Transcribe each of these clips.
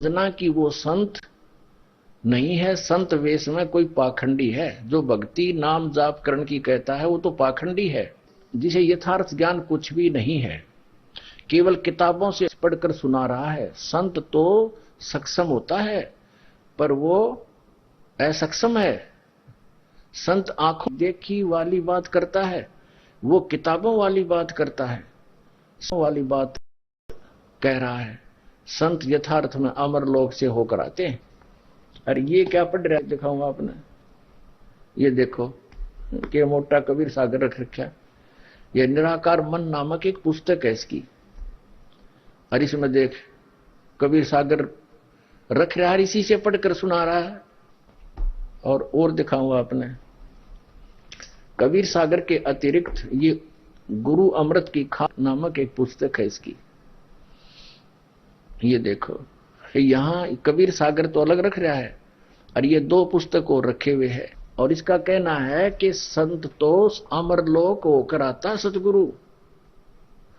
समझना कि वो संत नहीं है। संत वेश में कोई पाखंडी है। जो भक्ति नाम जाप करण की कहता है वो तो पाखंडी है, जिसे यथार्थ ज्ञान कुछ भी नहीं है, केवल किताबों से पढ़कर सुना रहा है। संत तो सक्षम होता है पर वो असक्षम है। संत आंखों देखी वाली बात करता है, वो किताबों वाली बात करता है, वाली बात कह रहा है। संत यथार्थ में अमर लोक से होकर आते हैं। अरे ये क्या पढ़ रहा है, दिखाऊंगा आपने। ये देखो के मोटा कबीर सागर रख रखा। ये निराकार मन नामक एक पुस्तक है इसकी। और इसमें देख कबीर सागर रख रहा है, इसी से पढ़कर सुना रहा है। और दिखाऊंगा आपने। कबीर सागर के अतिरिक्त ये गुरु अमृत की खान नामक एक पुस्तक है इसकी। ये देखो यहां कबीर सागर तो अलग रख रहा है और ये दो पुस्तक और रखे हुए हैं। और इसका कहना है कि संत तो अमरलोक होकर आता सतगुरु।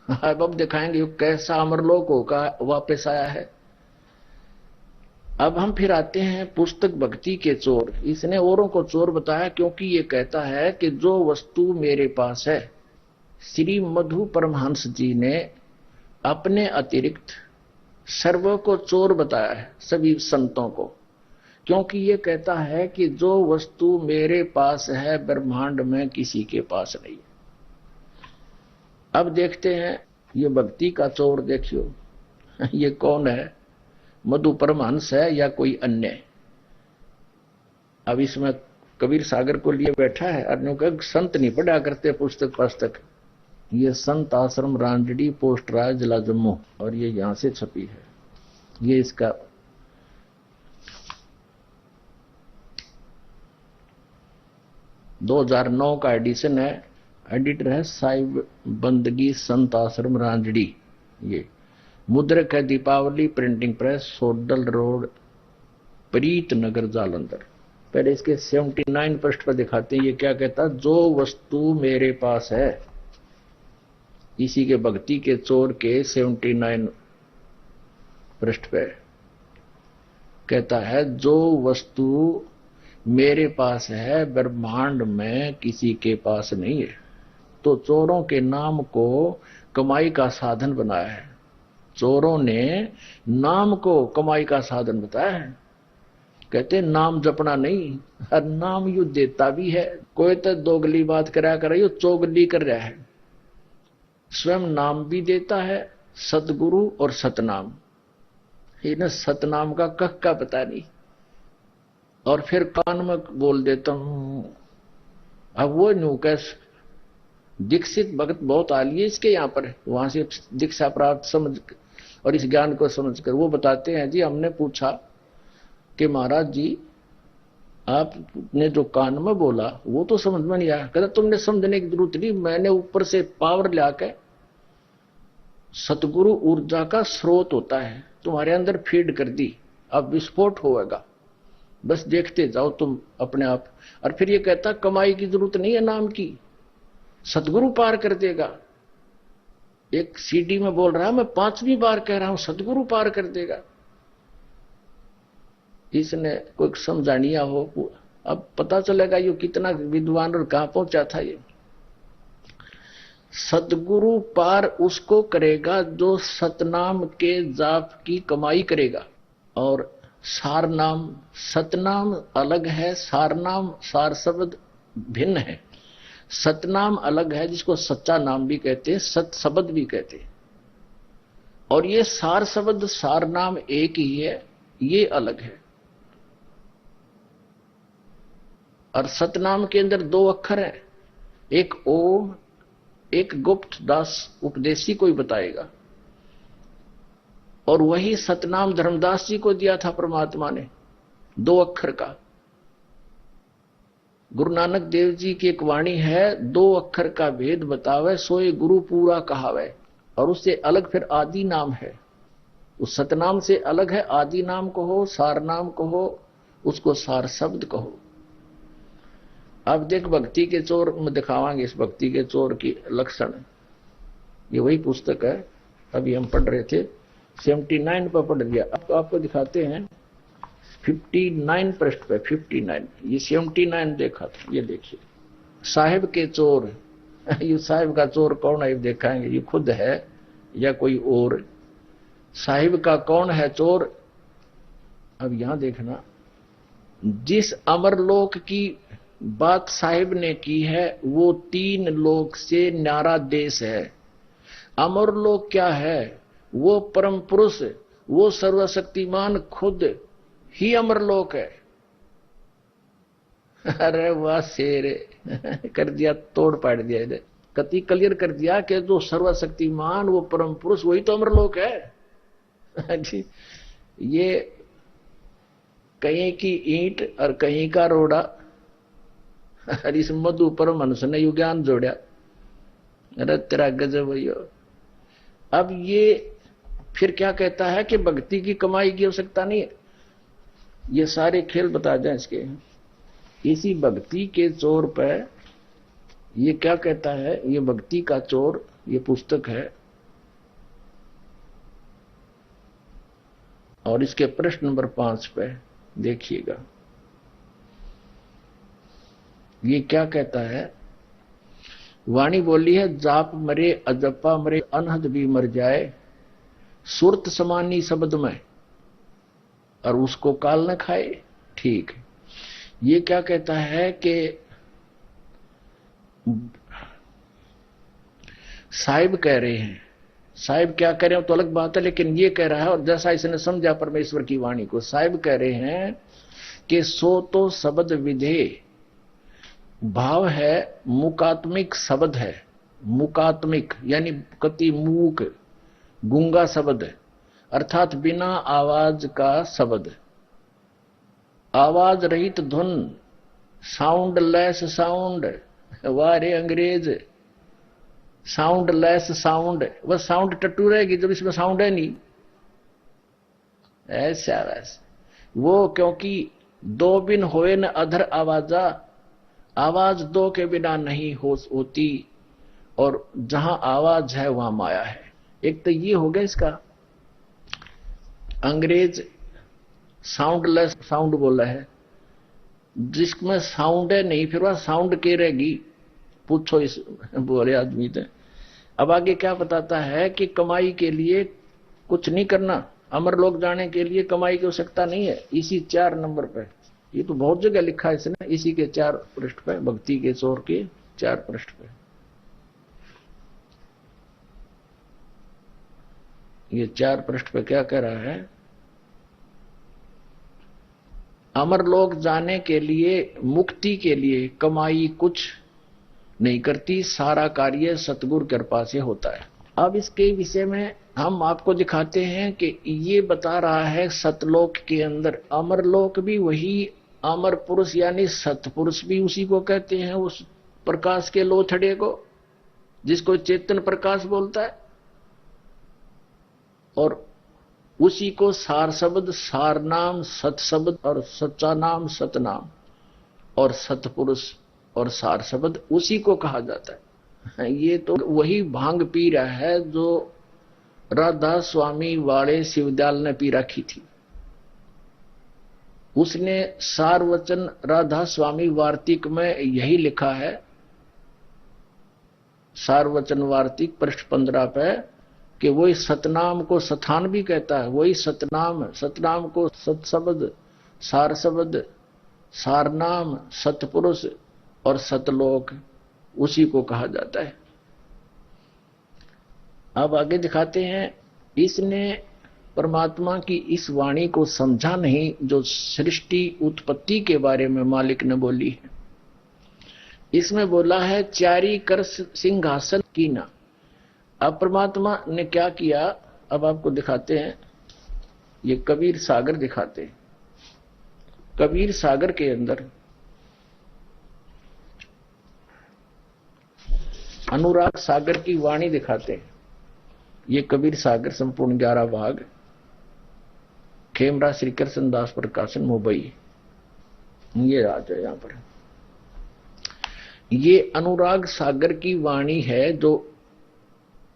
अब दिखाएंगे कैसा अमरलोक होकर वापस आया है। अब हम फिर आते हैं पुस्तक भक्ति के चोर। इसने औरों को चोर बताया क्योंकि ये कहता है कि जो वस्तु मेरे पास है, श्री मधु परमहंस जी ने अपने अतिरिक्त सर्व को चोर बताया है, सभी संतों को। क्योंकि ये कहता है कि जो वस्तु मेरे पास है ब्रह्मांड में किसी के पास नहीं। अब देखते हैं ये भक्ति का चोर। देखियो ये कौन है, मधु परमहंस है या कोई अन्य। अब इसमें कबीर सागर को लिए बैठा है। और संत नहीं पढ़ा करते पुस्तक। ये संत आश्रम रांजड़ी पोस्ट राय जिला जम्मू, और ये यहां से छपी है। ये इसका 2009 का एडिशन है। एडिटर है साहिब बंदगी संत आश्रम रांजड़ी। ये मुद्रक है दीपावली प्रिंटिंग प्रेस, सोडल रोड, प्रीत नगर, जालंधर। पहले इसके 79 पृष्ठ पर दिखाते हैं ये क्या कहता है। जो वस्तु मेरे पास है, इसी के भक्ति के चोर के 79 पृष्ठ पे कहता है जो वस्तु मेरे पास है ब्रह्मांड में किसी के पास नहीं है। तो चोरों के नाम को कमाई का साधन बनाया है। चोरों ने नाम को कमाई का साधन बताया है। कहते नाम जपना नहीं, हर नाम यू देता भी है। कोई तो दोगली बात करा कर रही हो, चोगली कर रहा है। स्वयं नाम भी देता है, सतगुरु और सतनाम। इन्हें सतनाम का कख का पता नहीं। और फिर कान में बोल देता हूं। अब वो न्यू कैस दीक्षित भगत बहुत आलिए इसके यहाँ पर, वहां से दीक्षा प्राप्त समझ और इस ज्ञान को समझकर वो बताते हैं जी हमने पूछा कि महाराज जी आपने जो कान में बोला वो तो समझ में नहीं आया। कहता तुमने समझने की जरूरत नहीं, मैंने ऊपर से पावर लाके, सतगुरु ऊर्जा का स्रोत होता है, तुम्हारे अंदर फीड कर दी। अब विस्फोट होगा, बस देखते जाओ तुम अपने आप। और फिर ये कहता कमाई की जरूरत नहीं है नाम की, सतगुरु पार कर देगा। एक सीडी में बोल रहा है, मैं 5वीं बार कह रहा हूं सतगुरु पार कर देगा। इसने कोई समझानिया हो, अब पता चलेगा ये कितना विद्वान और कहां पहुंचा था। ये सतगुरु पार उसको करेगा जो सतनाम के जाप की कमाई करेगा। और सार नाम सतनाम अलग है, सार नाम सार शब्द भिन्न है। सतनाम अलग है जिसको सच्चा नाम भी कहते हैं, सत शब्द भी कहते हैं। और ये सार शब्द सार नाम एक ही है, ये अलग है। और सतनाम के अंदर 2 अक्षर हैं, एक ओम, एक गुप्त दास उपदेशी कोई बताएगा। और वही सतनाम धर्मदास जी को दिया था परमात्मा ने, 2 अक्षर का। गुरु नानक देव जी की एक वाणी है, 2 अक्षर का भेद बतावे सोए गुरु पूरा कहावे। और उससे अलग फिर आदि नाम है, उस सतनाम से अलग है। आदि नाम कहो, सार नाम कहो, उसको सार शब्द कहो। अब देख भक्ति के चोर में दिखावांगे इस भक्ति के चोर की लक्षण। ये वही पुस्तक है अभी हम पढ़ रहे थे, 79 पर पढ़ लिया। अब आपको दिखाते हैं 59 पृष्ठ पे, 59, ये 79 देखा था, ये देखिए। साहिब के चोर, ये साहिब का चोर कौन है देखाएंगे, ये खुद है या कोई और। साहिब का कौन है चोर? अब यहां देखना, जिस अमरलोक की बात साहिब ने की है वो 3 लोक से न्यारा देश है। अमरलोक क्या है? वो परम पुरुष, वो सर्वशक्तिमान खुद ही अमरलोक है। अरे वाह शेर, कर दिया, तोड़ पाड़ दिया इधर, कति क्लियर कर दिया कि जो सर्वशक्तिमान वो परम पुरुष वही तो अमरलोक है। जी, ये कहीं की ईंट और कहीं का रोड़ा, और इस मधु पर मनुष्य ने यु ज्ञान जोड़ा। अरे तेरा गजब भैया। अब ये फिर क्या कहता है कि भक्ति की कमाई की आवश्यकता नहीं है। ये सारे खेल बता जाए इसके। इसी भक्ति के चोर पे ये क्या कहता है, ये भक्ति का चोर, ये पुस्तक है और इसके प्रश्न नंबर 5 पे देखिएगा। ये क्या कहता है? वाणी बोली है, जाप मरे अजपा मरे अनहद भी मर जाए, सुरत समानी शब्द में और उसको काल न खाए। ठीक है। ये क्या कहता है कि साहिब कह रहे हैं, साहिब क्या कह रहे हैं तो अलग बात है, लेकिन ये कह रहा है, और जैसा इसने समझा परमेश्वर की वाणी को, साहिब कह रहे हैं कि सो तो शब्द विधे, भाव है मुकात्मिक शब्द है। मुकात्मिक यानी कति मूक, गूंगा शब्द, अर्थात बिना आवाज का शब्द, आवाज रहित धुन, साउंडलेस साउंड। वारे अंग्रेज, साउंडलेस साउंड, वह साउंड टट्टू रहेगी जब इसमें साउंड है नहीं। ऐसा वैसे वो, क्योंकि 2 बिन होए न अधर आवाजा, आवाज 2 के बिना नहीं होती, और जहां आवाज है वहां माया है। एक तो ये हो गया इसका। अंग्रेज साउंडलेस साउंड बोला है, जिसमें साउंड है नहीं, फिर वह साउंड के रहेगी, पूछो इस बोले आदमी से। अब आगे क्या बताता है कि कमाई के लिए कुछ नहीं करना, अमर लोग जाने के लिए कमाई की आवश्यकता नहीं है। इसी 4 नंबर पे, ये तो बहुत जगह लिखा है इसने, इसी के 4 पृष्ठ पे, भक्ति के चोर के 4 पृष्ठ पे। ये 4 पृष्ठ पे क्या कह रहा है? अमर लोग जाने के लिए, मुक्ति के लिए कमाई कुछ नहीं करती, सारा कार्य सतगुरु कृपा से होता है। अब इसके विषय में हम आपको दिखाते हैं कि ये बता रहा है सतलोक के अंदर अमरलोक भी वही अमर पुरुष यानी सतपुरुष भी उसी को कहते हैं, उस प्रकाश के लोथड़े को जिसको चेतन प्रकाश बोलता है, और उसी को सार शब्द, सार नाम, सत शब्द, और सच्चा नाम, सतनाम, और सतपुरुष और सार शब्द उसी को कहा जाता है। ये तो वही भांग पी रहा है जो राधा स्वामी वाले शिवदयाल ने पी रखी थी। उसने सार वचन राधा स्वामी वार्तिक में यही लिखा है, सार वचन वार्तिक पृष्ठ 15 पे, कि वही सतनाम को सथान भी कहता है, वही सतनाम, सतनाम को सत शब्द, सार शब्द, सार नाम, सतपुरुष और सतलोक उसी को कहा जाता है। अब आगे दिखाते हैं, इसने परमात्मा की इस वाणी को समझा नहीं जो सृष्टि उत्पत्ति के बारे में मालिक ने बोली है। इसमें बोला है चारी कर सिंहासन कीना। अब परमात्मा ने क्या किया, अब आपको दिखाते हैं, ये कबीर सागर दिखाते हैं। कबीर सागर के अंदर अनुराग सागर की वाणी दिखाते हैं। ये कबीर सागर संपूर्ण 11 भाग, खेमरा श्री कृष्ण दास प्रकाशन मुंबई, ये राज है। यहां पर ये अनुराग सागर की वाणी है जो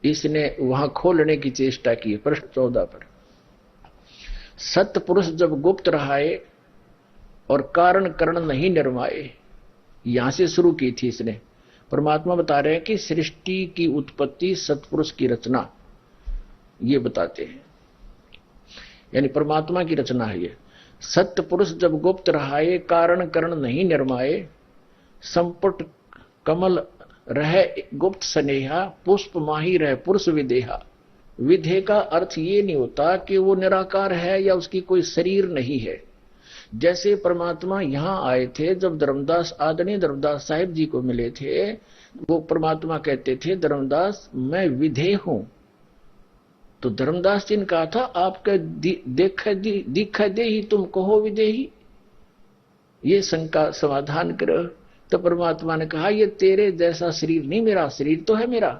इसने वहां खोलने की चेष्टा की है। प्रश्न 14 पर सत्पुरुष जब गुप्त रहाए और कारण करण नहीं निर्माए, यहां से शुरू की थी इसने। परमात्मा बता रहे हैं कि सृष्टि की उत्पत्ति सत्पुरुष की रचना, ये बताते हैं, यानी परमात्मा की रचना है ये। सत्पुरुष जब गुप्त रहाए, कारण करण नहीं निर्माए, संपुट कमल रह गुप्त स्नेहा, पुष्प माही रह पुरुष विदेहा। विधेय का अर्थ ये नहीं होता कि वो निराकार है या उसकी कोई शरीर नहीं है। जैसे परमात्मा यहां आए थे, जब धर्मदास आदरणीय धर्मदास साहिब जी को मिले थे, वो परमात्मा कहते थे धर्मदास मैं विधेय हूं। तो धर्मदास जी ने कहा था आपके दिखा दे ही तुम कहो विदेही, ये शंका समाधान करो। तो परमात्मा ने कहा ये तेरे जैसा शरीर नहीं, मेरा शरीर तो है, मेरा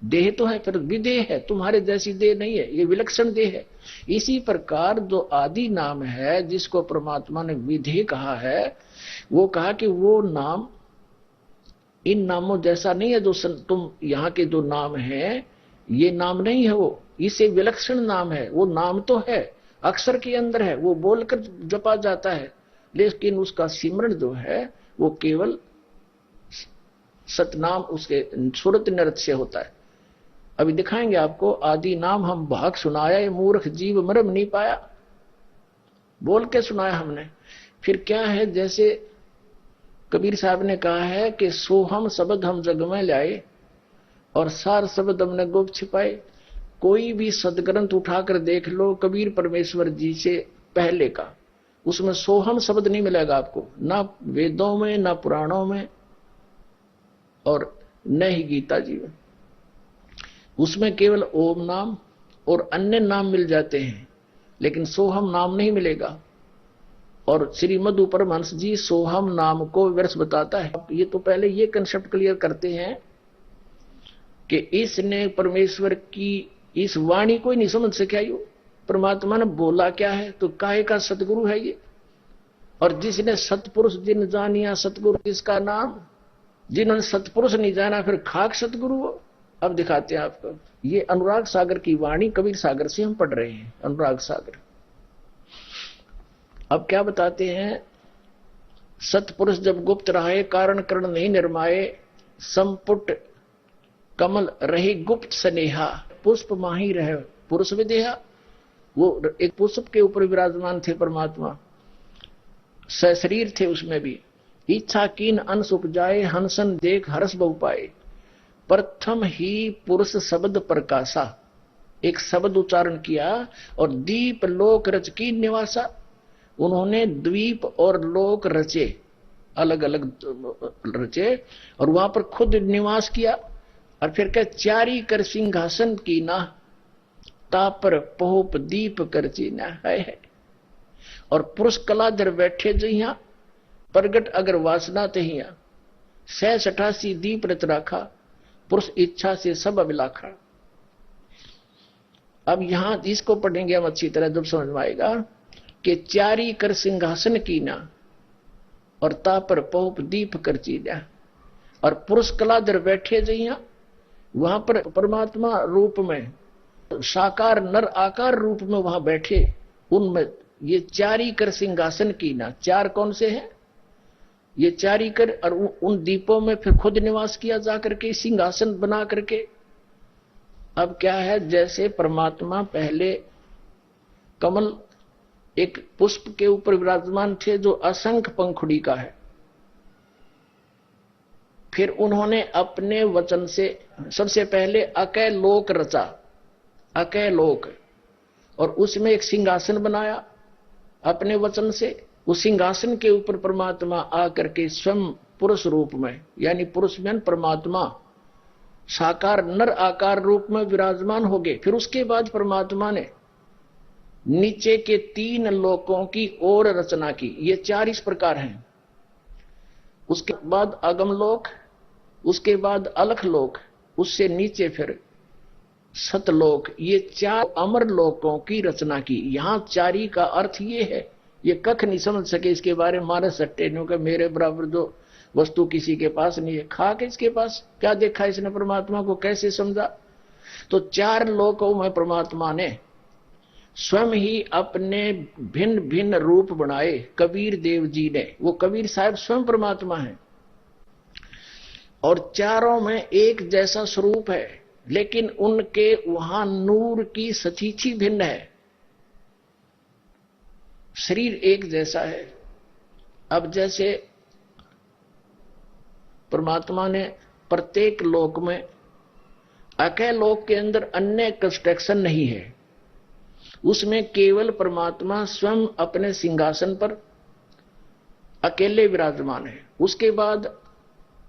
देह तो है, फिर विदेह है, तुम्हारे जैसी देह नहीं है, ये विलक्षण देह है। इसी प्रकार जो आदि नाम है जिसको परमात्मा ने विधेय कहा है, वो कहा कि वो नाम इन नामों जैसा नहीं है जो तुम यहाँ के जो नाम है, ये नाम नहीं है, वो इसे विलक्षण नाम है। वो नाम तो है, अक्षर के अंदर है, वो बोलकर जपा जाता है, लेकिन उसका सिमरण जो है वो केवल सतनाम उसके सूरत नृत से होता है। अभी दिखाएंगे आपको, आदि नाम हम भाग सुनाया, ये मूर्ख जीव मरम नहीं पाया, बोल के सुनाया हमने। फिर क्या है, जैसे कबीर साहब ने कहा है कि सोहम शब्द हम जग में लाए और सार शब्द हमने गुप्त छिपाए। कोई भी सदग्रंथ उठाकर देख लो कबीर परमेश्वर जी से पहले का, उसमें सोहम शब्द नहीं मिलेगा आपको, ना वेदों में, ना पुराणों में, और न ही गीता जी में। उसमें केवल ओम नाम और अन्य नाम मिल जाते हैं, लेकिन सोहम नाम नहीं मिलेगा। और श्री मधु परमहंस जी सोहम नाम को वर्ष बताता है। ये तो पहले ये कंसेप्ट क्लियर करते हैं कि इसने परमेश्वर की इस वाणी को ही नहीं समझ सका, यो परमात्मा ने बोला क्या है, तो काहे का सतगुरु है ये। और जिसने सतपुरुष जिन जानिया सतगुरु जिसका नाम, जिन्होंने सतपुरुष नहीं जाना फिर खाक सतगुरु हो। अब दिखाते हैं आपको, ये अनुराग सागर की वाणी कबीर सागर से हम पढ़ रहे हैं, अनुराग सागर। अब क्या बताते हैं, सतपुरुष जब गुप्त रहे, कारण करण नहीं निर्माए, संपुट कमल रही गुप्त स्नेहा, पुष्प माही रहे पुरुष विदेहा। वो एक पुष्प के ऊपर विराजमान थे परमात्मा, सशरीर थे, उसमें भी इच्छा कीन अंश उपजाए, हंसन देख हर्ष बहु पाए। प्रथम ही पुरुष शब्द प्रकाशा, एक शब्द उच्चारण किया, और दीप लोक रच की निवासा। उन्होंने द्वीप और लोक रचे, अलग अलग रचे, और वहां पर खुद निवास किया। और फिर क्या, चारी कर सिंहासन की ना, तापर पोप दीप कर चीना है। और पुरुष कलाधर बैठे जहिया, प्रगट अगर वासना तहिया, 688 दीप रच राखा, पुरुष इच्छा से सब अभिलाखा। अब यहां इसको पढ़ेंगे हम अच्छी तरह, जब समझ में आएगा कि चारी कर सिंहासन कीना और तापर पोप दीप कर चीना, और पुरुष कलाधर बैठे जइया, वहां पर परमात्मा रूप में, साकार नर आकार रूप में वहां बैठे, उनमें ये चारी कर सिंहासन कीना। चार कौन से हैं, ये चारी कर, और उन दीपों में फिर खुद निवास किया जाकर के, सिंहासन बना करके। अब क्या है, जैसे परमात्मा पहले कमल एक पुष्प के ऊपर विराजमान थे जो असंख्य पंखुड़ी का है, फिर उन्होंने अपने वचन से सबसे पहले अकय लोक रचा, अकय लोक, और उसमें एक सिंहासन बनाया अपने वचन से। उस सिंहासन के ऊपर परमात्मा आकर के स्वयं पुरुष रूप में, यानी पुरुष में परमात्मा साकार नर आकार रूप में विराजमान हो गए। फिर उसके बाद परमात्मा ने नीचे के 3 लोकों की और रचना की। ये 4 इस प्रकार हैं। उसके बाद अगम लोक, उसके बाद अलख लोक, उससे नीचे फिर सतलोक, ये 4 अमर लोकों की रचना की। यहां चारी का अर्थ ये है, ये कख नहीं समझ सके इसके बारे में, मारे सट्टे नो के मेरे बराबर जो वस्तु किसी के पास नहीं है, खा के इसके पास क्या देखा इसने परमात्मा को, कैसे समझा। तो 4 लोकों में परमात्मा ने स्वयं ही अपने भिन्न भिन्न रूप बनाए कबीर देव जी ने। वो कबीर साहब स्वयं परमात्मा है और चारों में एक जैसा स्वरूप है, लेकिन उनके वहां नूर की सचीची भिन्न है। शरीर एक जैसा है। अब जैसे परमात्मा ने प्रत्येक लोक में, अकय लोक के अंदर अन्य कंस्ट्रक्शन नहीं है, उसमें केवल परमात्मा स्वयं अपने सिंहासन पर अकेले विराजमान है। उसके बाद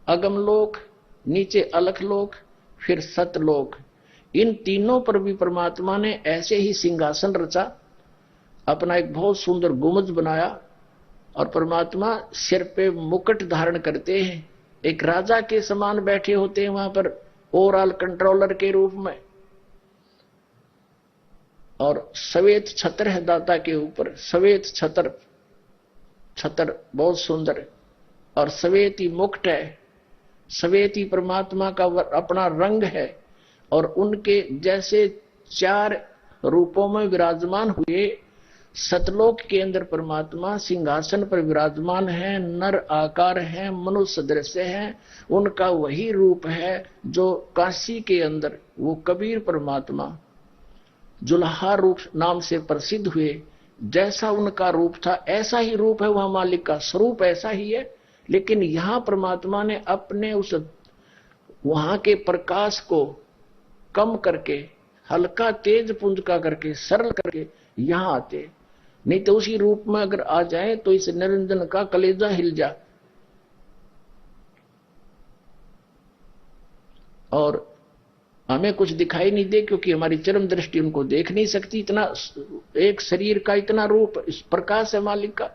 अगमलोक, नीचे अलखलोक, फिर सतलोक, इन तीनों पर भी परमात्मा ने ऐसे ही सिंहासन रचा, अपना एक बहुत सुंदर गुंबद बनाया और परमात्मा सिर पे मुकुट धारण करते हैं, एक राजा के समान बैठे होते हैं वहां पर ओवरऑल कंट्रोलर के रूप में। और श्वेत छत्र है दाता के ऊपर, श्वेत छत्र, छत्र बहुत सुंदर, और श्वेत ही मुकुट है, श्वेत ही परमात्मा का अपना रंग है। और उनके जैसे चार रूपों में विराजमान हुए, सतलोक के अंदर परमात्मा सिंहासन पर विराजमान है, नर आकार है, मनुष्य दृश्य है, उनका वही रूप है जो काशी के अंदर वो कबीर परमात्मा जुल्हा रूप नाम से प्रसिद्ध हुए। जैसा उनका रूप था ऐसा ही रूप है वहां, मालिक का स्वरूप ऐसा ही है, लेकिन यहां परमात्मा ने अपने उस वहां के प्रकाश को कम करके, हल्का तेज पुंज का करके, सरल करके यहां आते। नहीं तो उसी रूप में अगर आ जाए तो इस निरंजन का कलेजा हिल जा। और हमें कुछ दिखाई नहीं दे क्योंकि हमारी चरम दृष्टि उनको देख नहीं सकती। इतना एक शरीर का इतना रूप, इस प्रकाश है मालिक का।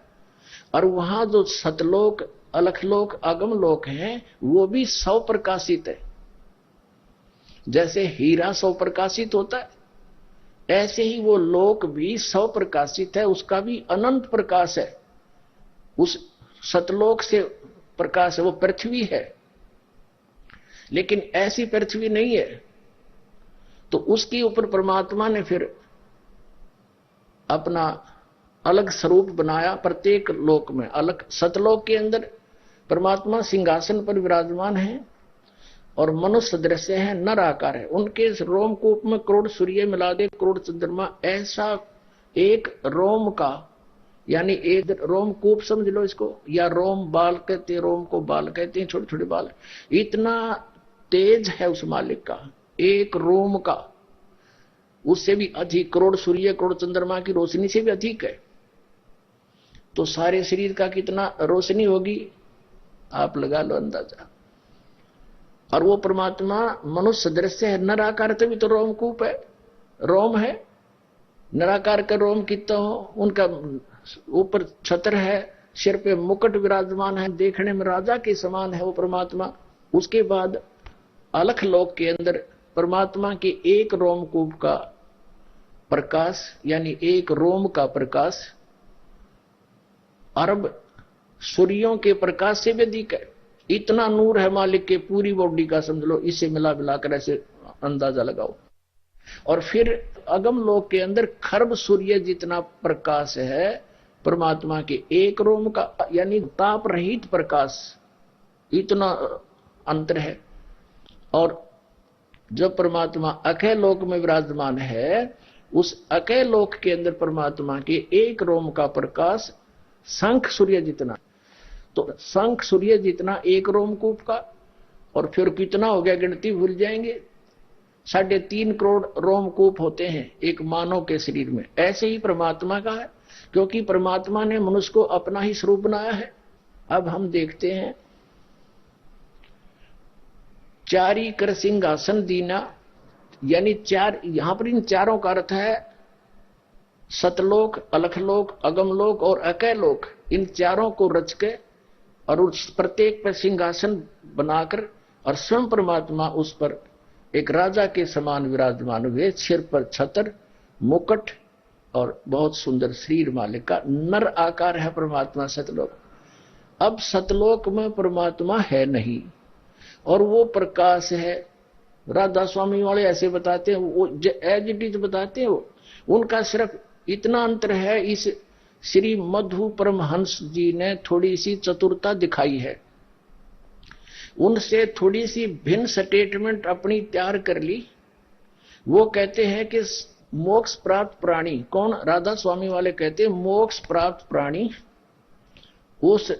और वहां जो सतलोक, अलखलोक, आगमलोक हैं वो भी सौ प्रकाशित है। जैसे हीरा सौ प्रकाशित होता है, ऐसे ही वो लोक भी सौ प्रकाशित है, उसका भी अनंत प्रकाश है। उस सतलोक से प्रकाश है, वो पृथ्वी है, लेकिन ऐसी पृथ्वी नहीं है। तो उसके ऊपर परमात्मा ने फिर अपना अलग स्वरूप बनाया प्रत्येक लोक में। अलग सतलोक के अंदर परमात्मा सिंहासन पर विराजमान है और मनुष्य दृश्य है, नर आकार है। उनके रोमकूप में करोड़ सूर्य मिला दे, करोड़ चंद्रमा, ऐसा एक रोम का, यानी एक रोमकूप समझ लो इसको, या रोम बाल कहते हैं, रोम को बाल कहते हैं, छोटे छोटे बाल। इतना तेज है उस मालिक का, एक रोम का, उससे भी अधिक करोड़ सूर्य, करोड़ चंद्रमा की रोशनी से भी अधिक है। तो सारे शरीर का कितना रोशनी होगी आप लगा लो अंदाजा। और वो परमात्मा मनुष्य दृश्य है, नर आकार, तभी तो रोमकूप है, रोम है। नराकार का रोम कितना हो, उनका ऊपर छत्र है, सिर पे मुकुट विराजमान है, देखने में राजा के समान है वो परमात्मा। उसके बाद अलख लोक के अंदर परमात्मा के एक रोमकूप का प्रकाश, यानी एक रोम का प्रकाश अरब सूर्यों के प्रकाश से भी अधिक है। इतना नूर है मालिक के पूरी बॉडी का, समझ लो, इसे मिला मिलाकर ऐसे अंदाजा लगाओ। और फिर अगम लोक के अंदर खरब सूर्य जितना प्रकाश है परमात्मा के एक रोम का, यानी ताप रहित प्रकाश, इतना अंतर है। और जब परमात्मा अकय लोक में विराजमान है, उस अकय लोक के अंदर परमात्मा के एक रोम का प्रकाश शंख सूर्य जितना, तो शंख सूर्य जितना एक रोमकूप का, और फिर कितना हो गया गिनती भूल जाएंगे, 3.5 करोड़ रोमकूप होते हैं एक मानव के शरीर में। ऐसे ही परमात्मा का है, क्योंकि परमात्मा ने मनुष्य को अपना ही स्वरूप बनाया है। अब हम देखते हैं, चारी कर सिंहासन दीना, यानी चार, यहां पर इन चारों का अर्थ है सतलोक, अलखलोक, अगमलोक और अकयलोक। इन चारों को रच के और उस प्रत्येक पर सिंहासन बनाकर और स्वयं परमात्मा उस पर एक राजा के समान विराजमान हुए, सिर पर छत्र, मुकुट और बहुत सुंदर शरीर मालिक का, नर आकार है परमात्मा सतलोक। अब सतलोक में परमात्मा है नहीं और वो प्रकाश है। राधा स्वामी वाले ऐसे बताते हैं, वो एज इट इज बताते हैं, उनका सिर्फ इतना अंतर है, इस श्री मधु परमहंस जी ने थोड़ी सी चतुरता दिखाई है, उनसे थोड़ी सी भिन्न स्टेटमेंट अपनी तैयार कर ली। वो कहते हैं कि मोक्ष प्राप्त प्राणी कौन, राधा स्वामी वाले कहते हैं मोक्ष प्राप्त प्राणी उस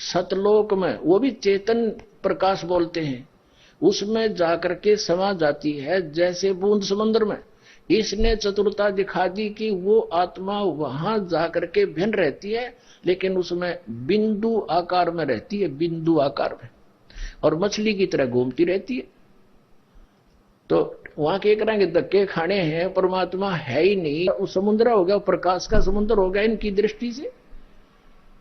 सतलोक में, वो भी चेतन प्रकाश बोलते हैं, उसमें जाकर के समा जाती है जैसे बूंद समुद्र में। इसने चतुरता दिखा दी कि वो आत्मा वहां जाकर के भिन्न रहती है, लेकिन उसमें बिंदु आकार में रहती है, बिंदु आकार में, और मछली की तरह घूमती रहती है। तो वहां के करेंगे धक्के खाने हैं, परमात्मा है ही नहीं, वो समुद्र हो गया, प्रकाश का समुद्र हो गया इनकी दृष्टि से।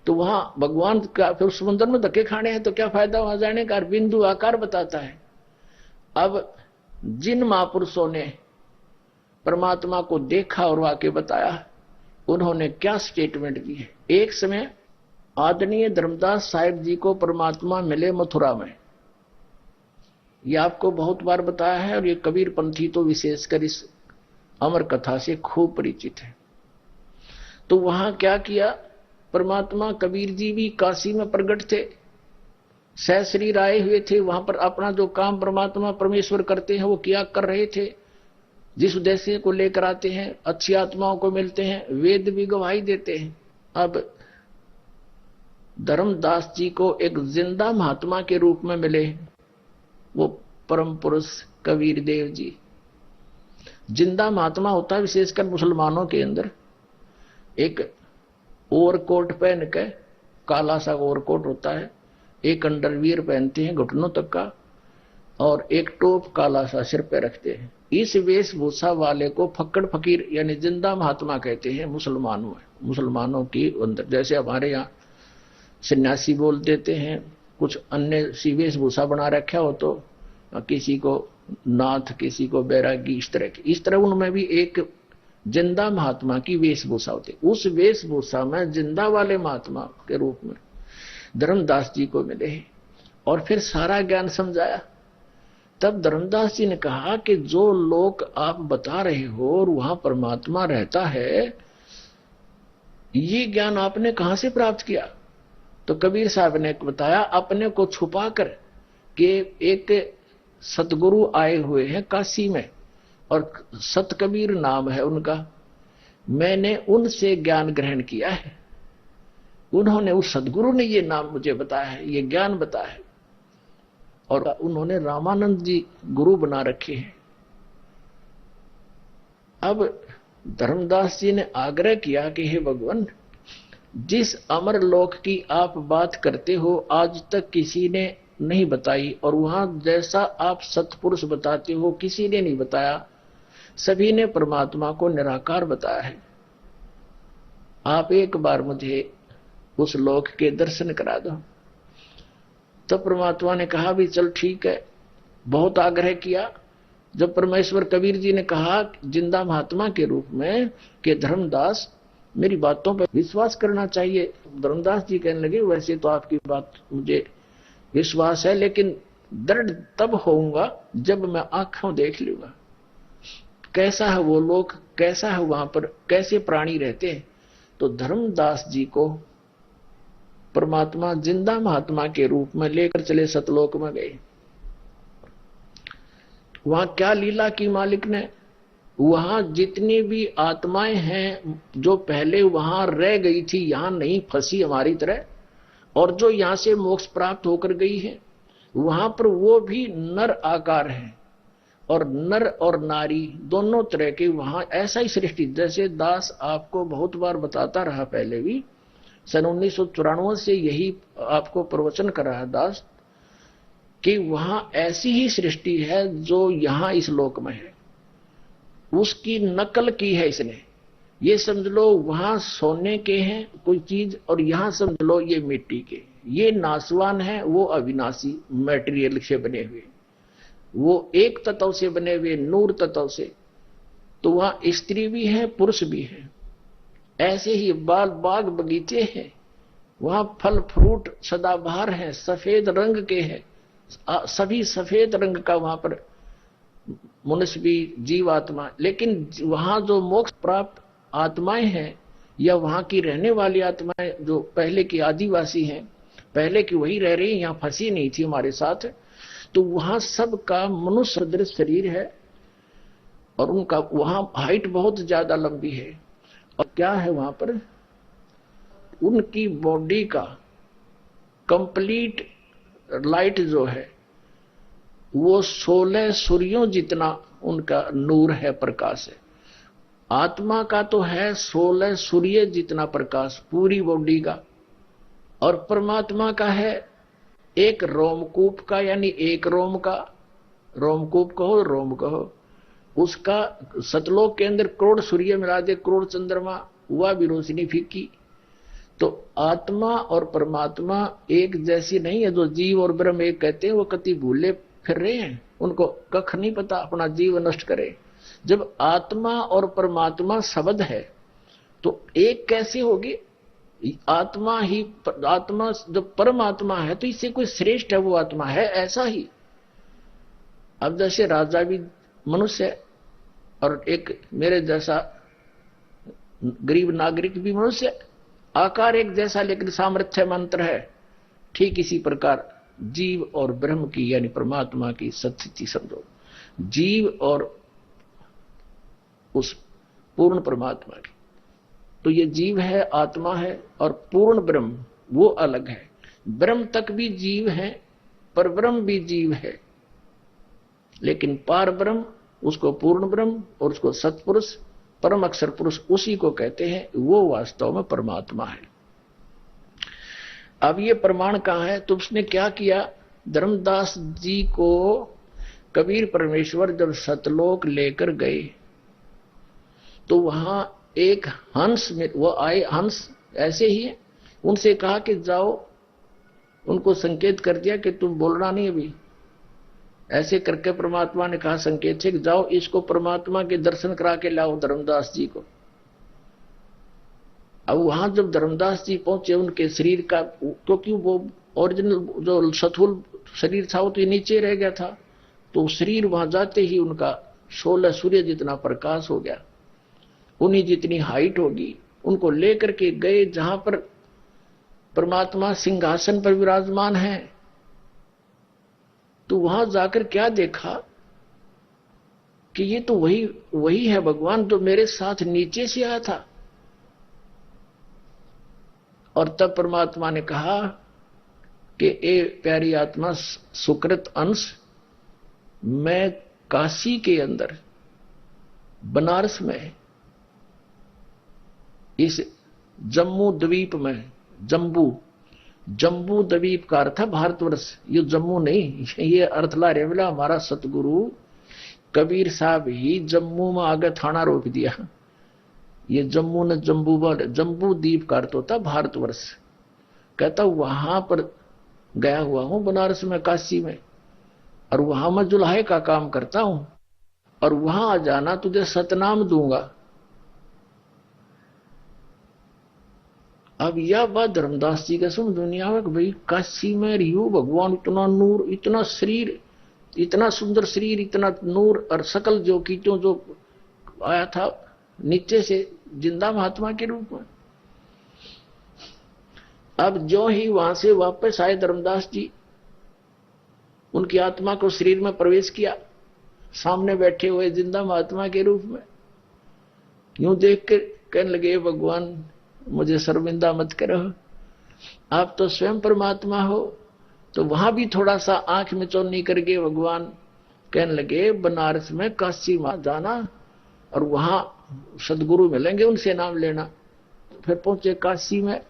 तो वहां भगवान का फिर समुद्र में धक्के खाने हैं तो क्या फायदा वहां जाने का, बिंदु आकार बताता है। अब जिन महापुरुषों ने परमात्मा को देखा और आके बताया, उन्होंने क्या स्टेटमेंट दी है। एक समय आदरणीय धर्मदास साहिब जी को परमात्मा मिले मथुरा में, ये आपको बहुत बार बताया है, और ये कबीर पंथी तो विशेषकर इस अमर कथा से खूब परिचित है। तो वहां क्या किया परमात्मा, कबीर जी भी काशी में प्रकट थे, सहशरीर आए हुए थे, वहां पर अपना जो काम परमात्मा परमेश्वर करते हैं वो किया कर रहे थे, जिस उद्देश्य को लेकर आते हैं, अच्छी आत्माओं को मिलते हैं, वेद भी गवाही देते हैं। अब धर्मदास जी को एक जिंदा महात्मा के रूप में मिले वो परम पुरुष कबीर देव जी। जिंदा महात्मा होता है विशेषकर मुसलमानों के अंदर, एक ओवरकोट पहन के, काला सा ओवरकोट होता है, एक अंडरवियर पहनते हैं घुटनों तक का, और एक टोप काला सा सिर पे रखते हैं। इस वेशभूषा वाले को फक्कड़ फकीर यानी जिंदा महात्मा कहते हैं मुसलमानों की अंदर। जैसे हमारे यहाँ सन्यासी बोल देते हैं, कुछ अन्य सी वेशभूषा बना रखा हो तो किसी को नाथ, किसी को बैरागी, इस तरह उनमें भी एक जिंदा महात्मा की वेशभूषा होती है। उस वेशभूषा में जिंदा वाले महात्मा के रूप में धर्मदास जी को मिले और फिर सारा ज्ञान समझाया। तब धर्मदास जी ने कहा कि जो लोक आप बता रहे हो और वहां परमात्मा रहता है, ये ज्ञान आपने कहां से प्राप्त किया? तो कबीर साहब ने बताया, अपने को छुपा कर कि एक सतगुरु आए हुए हैं काशी में और सत कबीर नाम है उनका, मैंने उनसे ज्ञान ग्रहण किया है, उन्होंने, उस सदगुरु ने ये नाम मुझे बताया है, ये ज्ञान बताया है, और उन्होंने रामानंद जी गुरु बना रखे हैं। अब धर्मदास जी ने आग्रह किया कि हे भगवान, जिस अमर लोक की आप बात करते हो आज तक किसी ने नहीं बताई, और वहां जैसा आप सतपुरुष बताते हो किसी ने नहीं बताया, सभी ने परमात्मा को निराकार बताया है। आप एक बार मुझे उस लोक के दर्शन करा दो। तो परमात्मा ने कहा भी चल ठीक है, बहुत आग्रह किया। जब परमेश्वर कबीर जी ने कहा जिंदा महात्मा के रूप में कि धर्मदास मेरी बातों पर विश्वास करना चाहिए, धर्मदास जी कहने लगे वैसे तो आपकी बात मुझे विश्वास है, लेकिन दृढ़ तब होऊंगा जब मैं आंखों देख लूंगा कैसा है वो लोक, कैसा है वहां पर, कैसे प्राणी रहते हैं। तो धर्मदास जी को परमात्मा जिंदा महात्मा के रूप में लेकर चले सतलोक में गए। वहां क्या लीला की मालिक ने, वहां जितनी भी आत्माएं हैं जो पहले वहां रह गई थी, यहां नहीं फंसी हमारी तरह, और जो यहां से मोक्ष प्राप्त होकर गई है, वहां पर वो भी नर आकार है, और नर और नारी दोनों तरह के वहां ऐसा ही सृष्टि। जैसे दास आपको बहुत बार बताता रहा पहले भी, सन 1994 से यही आपको प्रवचन कर रहा है दास, कि वहां ऐसी ही सृष्टि है जो यहां इस लोक में है, उसकी नकल की है इसने। ये समझ लो वहां सोने के हैं कोई चीज, और यहां समझ लो ये मिट्टी के, ये नासवान है, वो अविनाशी मटेरियल से बने हुए, वो एक तत्व से बने हुए, नूर तत्व से। तो वहां स्त्री भी है पुरुष भी है। ऐसे ही बाग बगीचे हैं, वहां फल फ्रूट सदाबहार हैं, सफेद रंग के हैं, सभी सफेद रंग का वहां पर मनुष्य भी जीव आत्मा, लेकिन वहां जो मोक्ष प्राप्त आत्माएं हैं या वहां की रहने वाली आत्माएं जो पहले की आदिवासी हैं, पहले की वही रह रही, यहाँ फंसी नहीं थी हमारे साथ, तो वहां सबका मनुष्य सदृश शरीर है और उनका वहां हाइट बहुत ज्यादा लंबी है। और क्या है वहां पर, उनकी बॉडी का कंप्लीट लाइट जो है वो 16 सूर्यों जितना उनका नूर है, प्रकाश है। आत्मा का तो है 16 सूर्य जितना प्रकाश पूरी बॉडी का, और परमात्मा का है एक रोमकूप का, यानी एक रोम का, रोमकूप कहो रोम कहो, उसका सतलोक के अंदर करोड़ सूर्य मिला दे, करोड़ चंद्रमा, हुआ भी रोशनी फीकी। तो आत्मा और परमात्मा एक जैसी नहीं है। जो जीव और ब्रह्म एक कहते हैं वो कति भूले फिर रहे हैं, उनको कख नहीं पता, अपना जीव नष्ट करे। जब आत्मा और परमात्मा शब्द है तो एक कैसे होगी, आत्मा ही, आत्मा जब परमात्मा है तो इससे कोई श्रेष्ठ है, वो आत्मा है ऐसा ही। अब जैसे राजा भी मनुष्य है और एक मेरे जैसा गरीब नागरिक भी मनुष्य है, आकार एक जैसा लेकिन सामर्थ्य मंत्र है। ठीक इसी प्रकार जीव और ब्रह्म की यानी परमात्मा की सत्य समझो, जीव और उस पूर्ण परमात्मा की। तो ये जीव है, आत्मा है, और पूर्ण ब्रह्म वो अलग है। ब्रह्म तक भी जीव है, पर ब्रह्म भी जीव है, लेकिन पार ब्रह्म, उसको पूर्ण ब्रह्म और उसको सत्पुरुष परम अक्षर पुरुष उसी को कहते हैं, वो वास्तव में परमात्मा है। अब ये प्रमाण कहां है, तो उसने क्या किया, धर्मदास जी को कबीर परमेश्वर जब सतलोक लेकर गए तो वहां एक हंस में वो आए, हंस ऐसे ही उनसे कहा कि जाओ, उनको संकेत कर दिया कि तुम बोलना नहीं अभी, ऐसे करके परमात्मा ने कहा संकेत से कि जाओ इसको परमात्मा के दर्शन करा के लाओ धर्मदास जी को। अब वहां जब धर्मदास जी पहुंचे उनके शरीर का, क्योंकि वो ओरिजिनल जो सथूल शरीर था वो तो नीचे रह गया था, तो शरीर वहां जाते ही उनका 16 सूर्य जितना प्रकाश हो गया, उन्हीं जितनी हाइट होगी। उनको लेकर के गए जहां पर परमात्मा सिंहासन पर विराजमान है। तो वहां जाकर क्या देखा कि ये तो वही है भगवान जो मेरे साथ नीचे से आया था। और तब परमात्मा ने कहा कि ए प्यारी आत्मा सुकृत अंश, मैं काशी के अंदर बनारस में इस जम्मू द्वीप में, जम्बू द्वीप का अर्थ है भारतवर्ष, ये जम्मू नहीं, ये अर्थ ला रेवला हमारा सतगुरु कबीर साहब ही जम्मू में आगे थाना रोक दिया। ये जम्मू ने जम्बू द्वीप का अर्थ होता भारतवर्ष। कहता वहां पर गया हुआ हूं बनारस में, काशी में, और वहां मैं जुल्हे का काम करता हूं, और वहां आ जाना तुझे सतनाम दूंगा। अब यह बात धर्मदास जी का सुन दुनिया में कि भाई काशी में रियो भगवान, इतना नूर, इतना शरीर, इतना सुंदर शरीर, इतना नूर, और सकल जो कीटों जो आया था नीचे से जिंदा महात्मा के रूप में। अब जो ही वहां से वापस आए धर्मदास जी, उनकी आत्मा को शरीर में प्रवेश किया, सामने बैठे हुए जिंदा महात्मा के रूप में, यूं देख कर कहने लगे भगवान मुझे शर्मिंदा मत करो, आप तो स्वयं परमात्मा हो। तो वहां भी थोड़ा सा आंख में चौनी करके भगवान कहने लगे बनारस में काशी में जाना और वहां सदगुरु मिलेंगे, उनसे नाम लेना। फिर पहुंचे काशी में,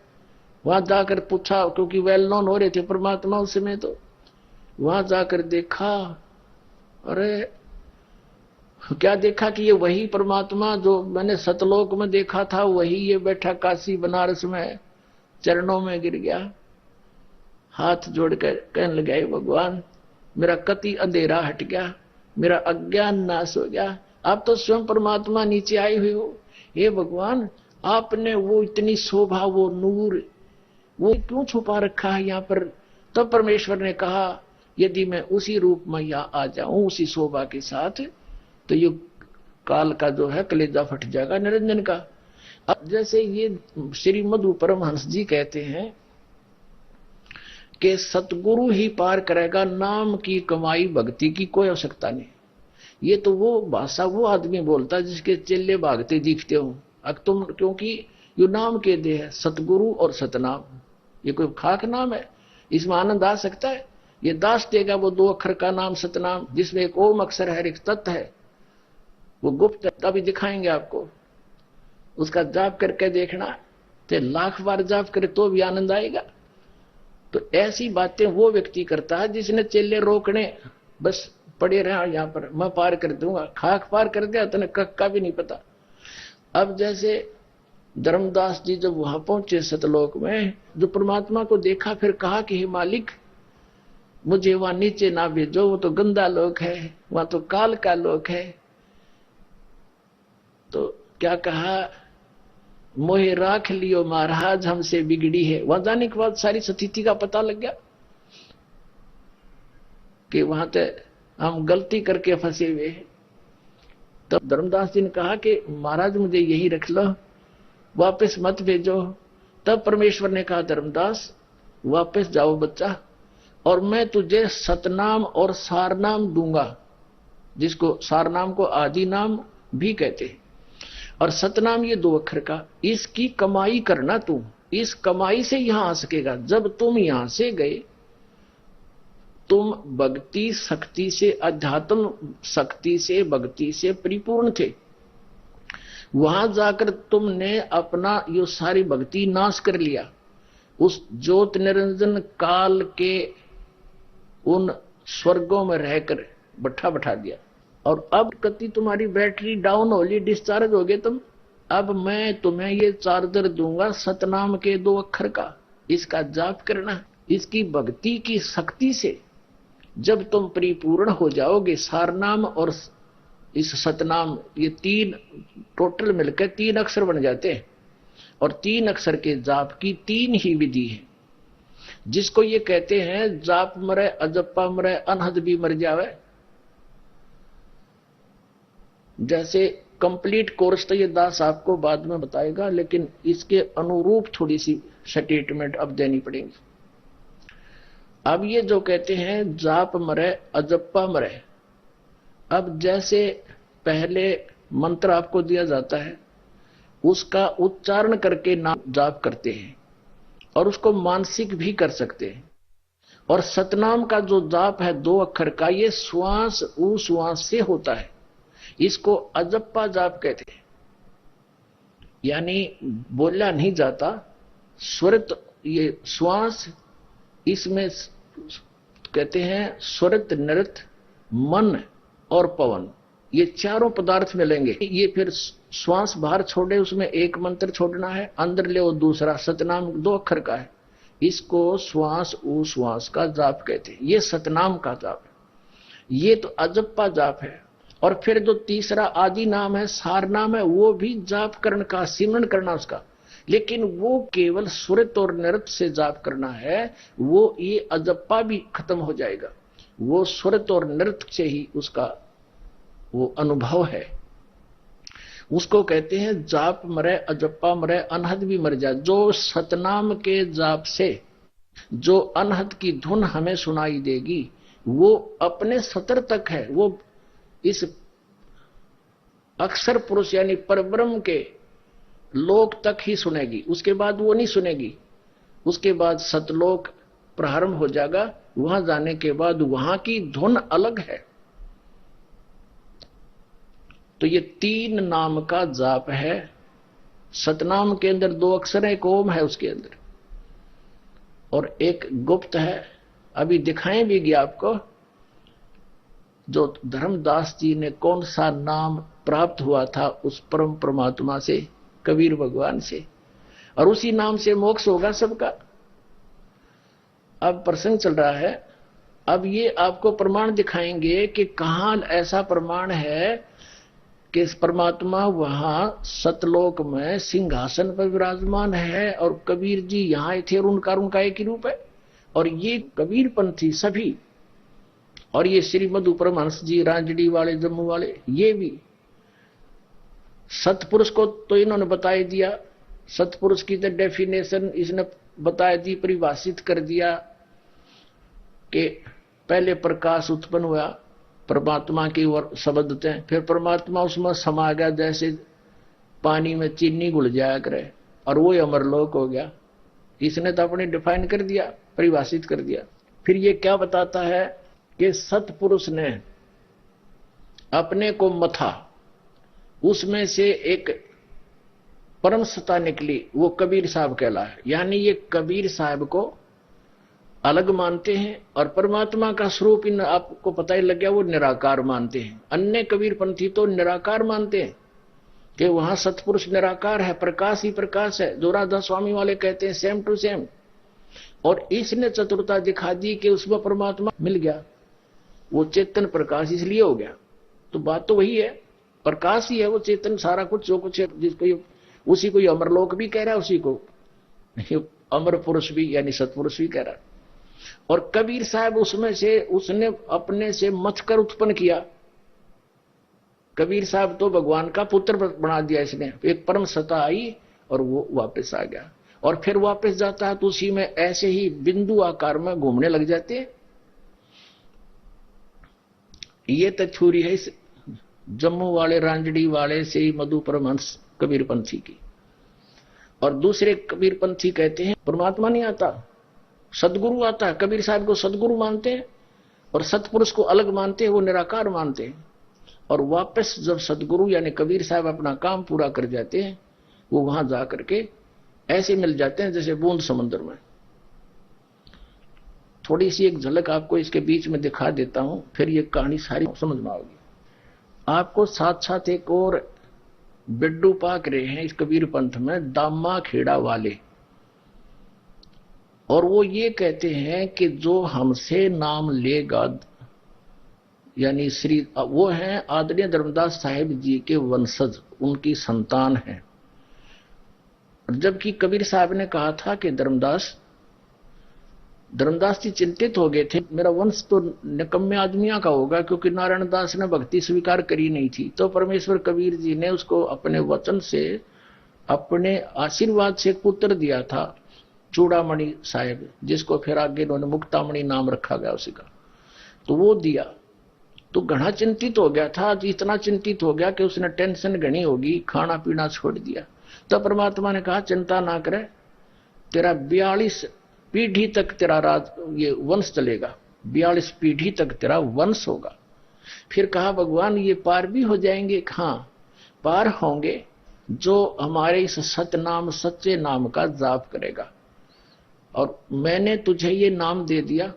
वहां जाकर पूछा, क्योंकि वेल नोन हो रहे थे परमात्मा उस समय, तो वहां जाकर देखा, अरे क्या देखा कि ये वही परमात्मा जो मैंने सतलोक में देखा था, वही ये बैठा काशी बनारस में, चरणों में गिर गया, हाथ जोड़कर कहने लगा भगवान मेरा कति अंधेरा हट गया, मेरा अज्ञान नाश हो गया, आप तो स्वयं परमात्मा नीचे आए हुए हो। हे भगवान आपने वो इतनी शोभा, वो नूर, वो क्यों छुपा रखा है यहाँ पर। तब परमेश्वर ने कहा यदि मैं उसी रूप में यहाँ आ जाऊं उसी शोभा के साथ, तो ये काल का जो है कलेजा फट जाएगा निरंजन का। अब जैसे ये श्री मधु परमहंस जी कहते हैं कि सतगुरु ही पार करेगा, नाम की कमाई भक्ति की कोई आवश्यकता नहीं। ये तो वो भाषा वो आदमी बोलता है जिसके चेले भागते दिखते हो। अब तुम, क्योंकि यो नाम के दे है सतगुरु और सतनाम, ये कोई खाक नाम है, इसमें आनंद आ सकता है। ये दास देगा वो 2 अक्षर का नाम सतनाम, जिसमें एक ओम अक्षर है, एक तत् है, वो गुप्त है, तभी दिखाएंगे आपको। उसका जाप करके देखना, तो लाख बार जाप करे तो भी आनंद आएगा। तो ऐसी बातें वो व्यक्ति करता है जिसने चेले रोकने बस पड़े रहे यहाँ पर, मैं पार कर दूंगा, खाक पार कर दिया तो कक का भी नहीं पता। अब जैसे धर्मदास जी जब वहां पहुंचे सतलोक में, जो परमात्मा को देखा, फिर कहा कि हे मालिक मुझे वहां नीचे ना भेजो, वो तो गंदा लोक है, वहां तो काल का लोक है। तो क्या कहा, मोहे राख लियो महाराज हमसे बिगड़ी है। वहां जाने के बाद सारी स्थिति का पता लग गया कि वहां तो हम गलती करके फंसे हुए हैं। तब धर्मदास जी ने कहा कि महाराज मुझे यही रख लो, वापस मत भेजो। तब परमेश्वर ने कहा धर्मदास वापस जाओ बच्चा, और मैं तुझे सतनाम और सारनाम दूंगा, जिसको सारनाम को आदि नाम भी कहते हैं, और सतनाम ये 2 अक्षर का। इसकी कमाई करना तू, इस कमाई से यहां आ सकेगा। जब तुम यहां से गए, तुम भक्ति शक्ति से, अध्यात्म शक्ति से, भक्ति से परिपूर्ण थे। वहां जाकर तुमने अपना यो सारी भक्ति नाश कर लिया, उस ज्योत निरंजन काल के उन स्वर्गों में रहकर बैठा दिया। और अब कति तुम्हारी बैटरी डाउन हो ली, डिस्चार्ज हो गए तुम। अब मैं तुम्हें ये चार्जर दूंगा सतनाम के 2 अक्षर का, इसका जाप करना। इसकी भक्ति की शक्ति से जब तुम परिपूर्ण हो जाओगे, सारनाम और इस सतनाम, ये 3 टोटल मिलकर 3 अक्षर बन जाते हैं। और 3 अक्षर के जाप की 3 ही विधि है, जिसको ये कहते हैं जाप मरे, अजप्पा मरे, अनहद भी मर जावे। जैसे कंप्लीट कोर्स तो ये दास आपको बाद में बताएगा, लेकिन इसके अनुरूप थोड़ी सी स्टेटमेंट अब देनी पड़ेगी। अब ये जो कहते हैं जाप मरे, अजप्पा मरे, अब जैसे पहले मंत्र आपको दिया जाता है, उसका उच्चारण करके नाम जाप करते हैं, और उसको मानसिक भी कर सकते हैं। और सतनाम का जो जाप है 2 अक्षर का, ये श्वास उश्वास से होता है, इसको अजप्पा जाप कहते हैं। यानी बोला नहीं जाता, स्वरित, ये श्वास, इसमें कहते हैं स्वरित, नृत्य, मन और पवन, ये चारों पदार्थ मिलेंगे। ये फिर श्वास बाहर छोड़े, उसमें एक मंत्र छोड़ना है, अंदर ले वो दूसरा। सतनाम 2 अक्षर का है, इसको श्वास उश्वास का जाप कहते हैं। ये सतनाम का जाप है। ये तो अजप्पा जाप है। और फिर जो तीसरा आदि नाम है, सार नाम है, वो भी जाप करण का, सिमरण करना उसका, लेकिन वो केवल सुरत और नृत्य से जाप करना है। वो ये अजप्पा भी खत्म हो जाएगा, वो सुरत और नृत्य से ही उसका वो अनुभव है। उसको कहते हैं जाप मरे, अजप्पा मरे, अनहद भी मर जाए। जो सतनाम के जाप से जो अनहद की धुन हमें सुनाई देगी, वो अपने सतर तक है, वो इस अक्षर पुरुष यानी परब्रह्म के लोक तक ही सुनेगी, उसके बाद वो नहीं सुनेगी। उसके बाद सतलोक प्रारंभ हो जाएगा, वहां जाने के बाद वहां की धुन अलग है। तो ये 3 नाम का जाप है। सतनाम के अंदर 2 अक्षर है, एक ओम है उसके अंदर, और एक गुप्त है। अभी दिखाएं भी गया आपको, जो धर्मदास जी ने कौन सा नाम प्राप्त हुआ था उस परम परमात्मा से, कबीर भगवान से, और उसी नाम से मोक्ष होगा सबका। अब प्रसंग चल रहा है, अब ये आपको प्रमाण दिखाएंगे कि कहां ऐसा प्रमाण है कि परमात्मा वहां सतलोक में सिंहासन पर विराजमान है, और कबीर जी यहां थे और उनका एक ही रूप है। और ये कबीर पंथी सभी और ये श्री मधु परमहंस जी रांझड़ी वाले जम्मू वाले, ये भी सतपुरुष को तो इन्होंने बता ही दिया। सतपुरुष की तो डेफिनेशन इसने बता दी, परिभाषित कर दिया कि पहले प्रकाश उत्पन्न हुआ परमात्मा की शब्द थे, फिर परमात्मा उसमें समा गया जैसे पानी में चीनी घुल जाया करे, और वो अमरलोक हो गया। इसने तो अपने डिफाइन कर दिया, परिभाषित कर दिया। फिर ये क्या बताता है कि सतपुरुष ने अपने को मथा, उसमें से एक परम सत्ता निकली, वो कबीर साहब कहलाए। यानी ये कबीर साहब को अलग मानते हैं और परमात्मा का स्वरूप इन आपको पता ही लग गया, वो निराकार मानते हैं। अन्य कबीर पंथी तो निराकार मानते हैं कि वहां सतपुरुष निराकार है, प्रकाश ही प्रकाश है, जो राधा स्वामी वाले कहते हैं सेम टू सेम। और इसने चतुरता दिखा दी कि उसमें परमात्मा मिल गया, वो चेतन प्रकाश इसलिए हो गया। तो बात तो वही है, प्रकाश ही है वो चेतन, सारा कुछ जो कुछ है, जिसको उसी को अमरलोक भी कह रहा है, उसी को अमर पुरुष भी यानी सतपुरुष भी कह रहा है। और कबीर साहब उसमें से उसने अपने से मथ कर उत्पन्न किया। कबीर साहब तो भगवान का पुत्र बना दिया इसने, एक परम सत्ता आई और वो वापस आ गया, और फिर वापस जाता है तो उसी में ऐसे ही बिंदु आकार में घूमने लग जाते हैं। ये तथ्यूरी है इस जम्मू वाले रांझड़ी वाले से मधु परमहंस कबीर पंथी की। और दूसरे कबीर पंथी कहते हैं परमात्मा नहीं आता, सदगुरु आता है। कबीर साहब को सदगुरु मानते हैं और सतपुरुष को अलग मानते हैं, वो निराकार मानते हैं। और वापस जब सदगुरु यानी कबीर साहब अपना काम पूरा कर जाते हैं, वो वहां जा करके ऐसे मिल जाते हैं जैसे बूंद समुद्र में। थोड़ी सी एक झलक आपको इसके बीच में दिखा देता हूं, फिर ये कहानी सारी समझ में आओगी आपको। साथ साथ एक और बिड्डू पाक रहे हैं इस कबीर पंथ में, दामा खेड़ा वाले, और वो ये कहते हैं कि जो हमसे नाम लेगा, यानी श्री वो हैं आदरणीय धर्मदास साहिब जी के वंशज, उनकी संतान है। जबकि कबीर साहब ने कहा था कि धर्मदास जी चिंतित हो गए थे, मेरा वंश तो निकम्मे आदमियों का होगा, क्योंकि नारायण दास ने भक्ति स्वीकार करी नहीं थी। तो परमेश्वर कबीर जी ने उसको अपने वचन से, अपने आशीर्वाद से एक पुत्र दिया था, चूड़ामणि साहेब, जिसको फिर आगे इन्होंने मुक्तामणि नाम रखा गया उसी का। तो वो दिया तो घना चिंतित हो गया था, इतना चिंतित हो गया कि उसने टेंशन घनी होगी, खाना पीना छोड़ दिया। तो परमात्मा ने कहा चिंता ना करे, तेरा 42 पीढ़ी तक तेरा राज ये वंश चलेगा, 42 पीढ़ी तक तेरा वंश होगा। फिर कहा भगवान ये पार भी हो जाएंगे? हाँ पार होंगे, जो हमारे इस सतनाम सच्चे नाम का जाप करेगा। और मैंने तुझे ये नाम दे दिया,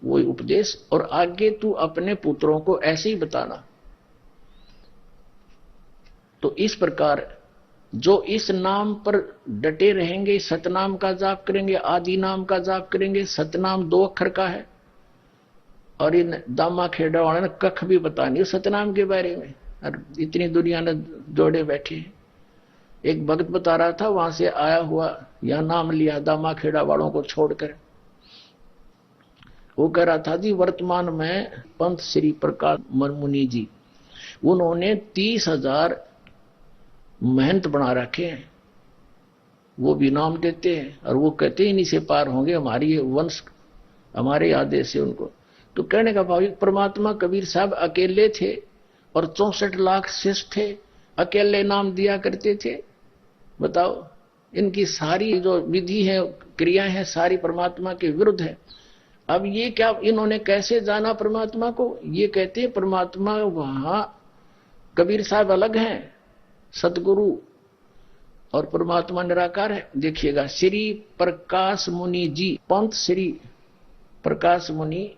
वो उपदेश, और आगे तू अपने पुत्रों को ऐसे ही बताना। तो इस प्रकार जो इस नाम पर डटे रहेंगे, सतनाम का जाप करेंगे, आदि नाम का जाप करेंगे। सतनाम 2 अक्षर का है, और इन दामा खेड़ा वाले ने कख भी बता नहीं सतनाम के बारे में, और इतनी दुनिया ने जोड़े बैठे हैं। एक भक्त बता रहा था, वहां से आया हुआ, यह नाम लिया दामा खेड़ा वालों को छोड़कर। वो कह रहा था जी वर्तमान में पंत श्री प्रकाश मुनि जी, उन्होंने 30,000 महंत बना रखे हैं, वो भी नाम देते हैं, और वो कहते हैं इन्हीं से पार होंगे, हमारी वंश हमारे आदेश से उनको। तो कहने का भाव परमात्मा कबीर साहब अकेले थे और 64 लाख शिष्य थे, अकेले नाम दिया करते थे। बताओ, इनकी सारी जो विधि है, क्रियाएं हैं, सारी परमात्मा के विरुद्ध है। अब ये क्या, इन्होंने कैसे जाना परमात्मा को? ये कहते हैं परमात्मा वहां, कबीर साहब अलग हैं, सतगुरु, और परमात्मा निराकार है। देखिएगा, श्री प्रकाश मुनि जी, पंत श्री प्रकाश मुनि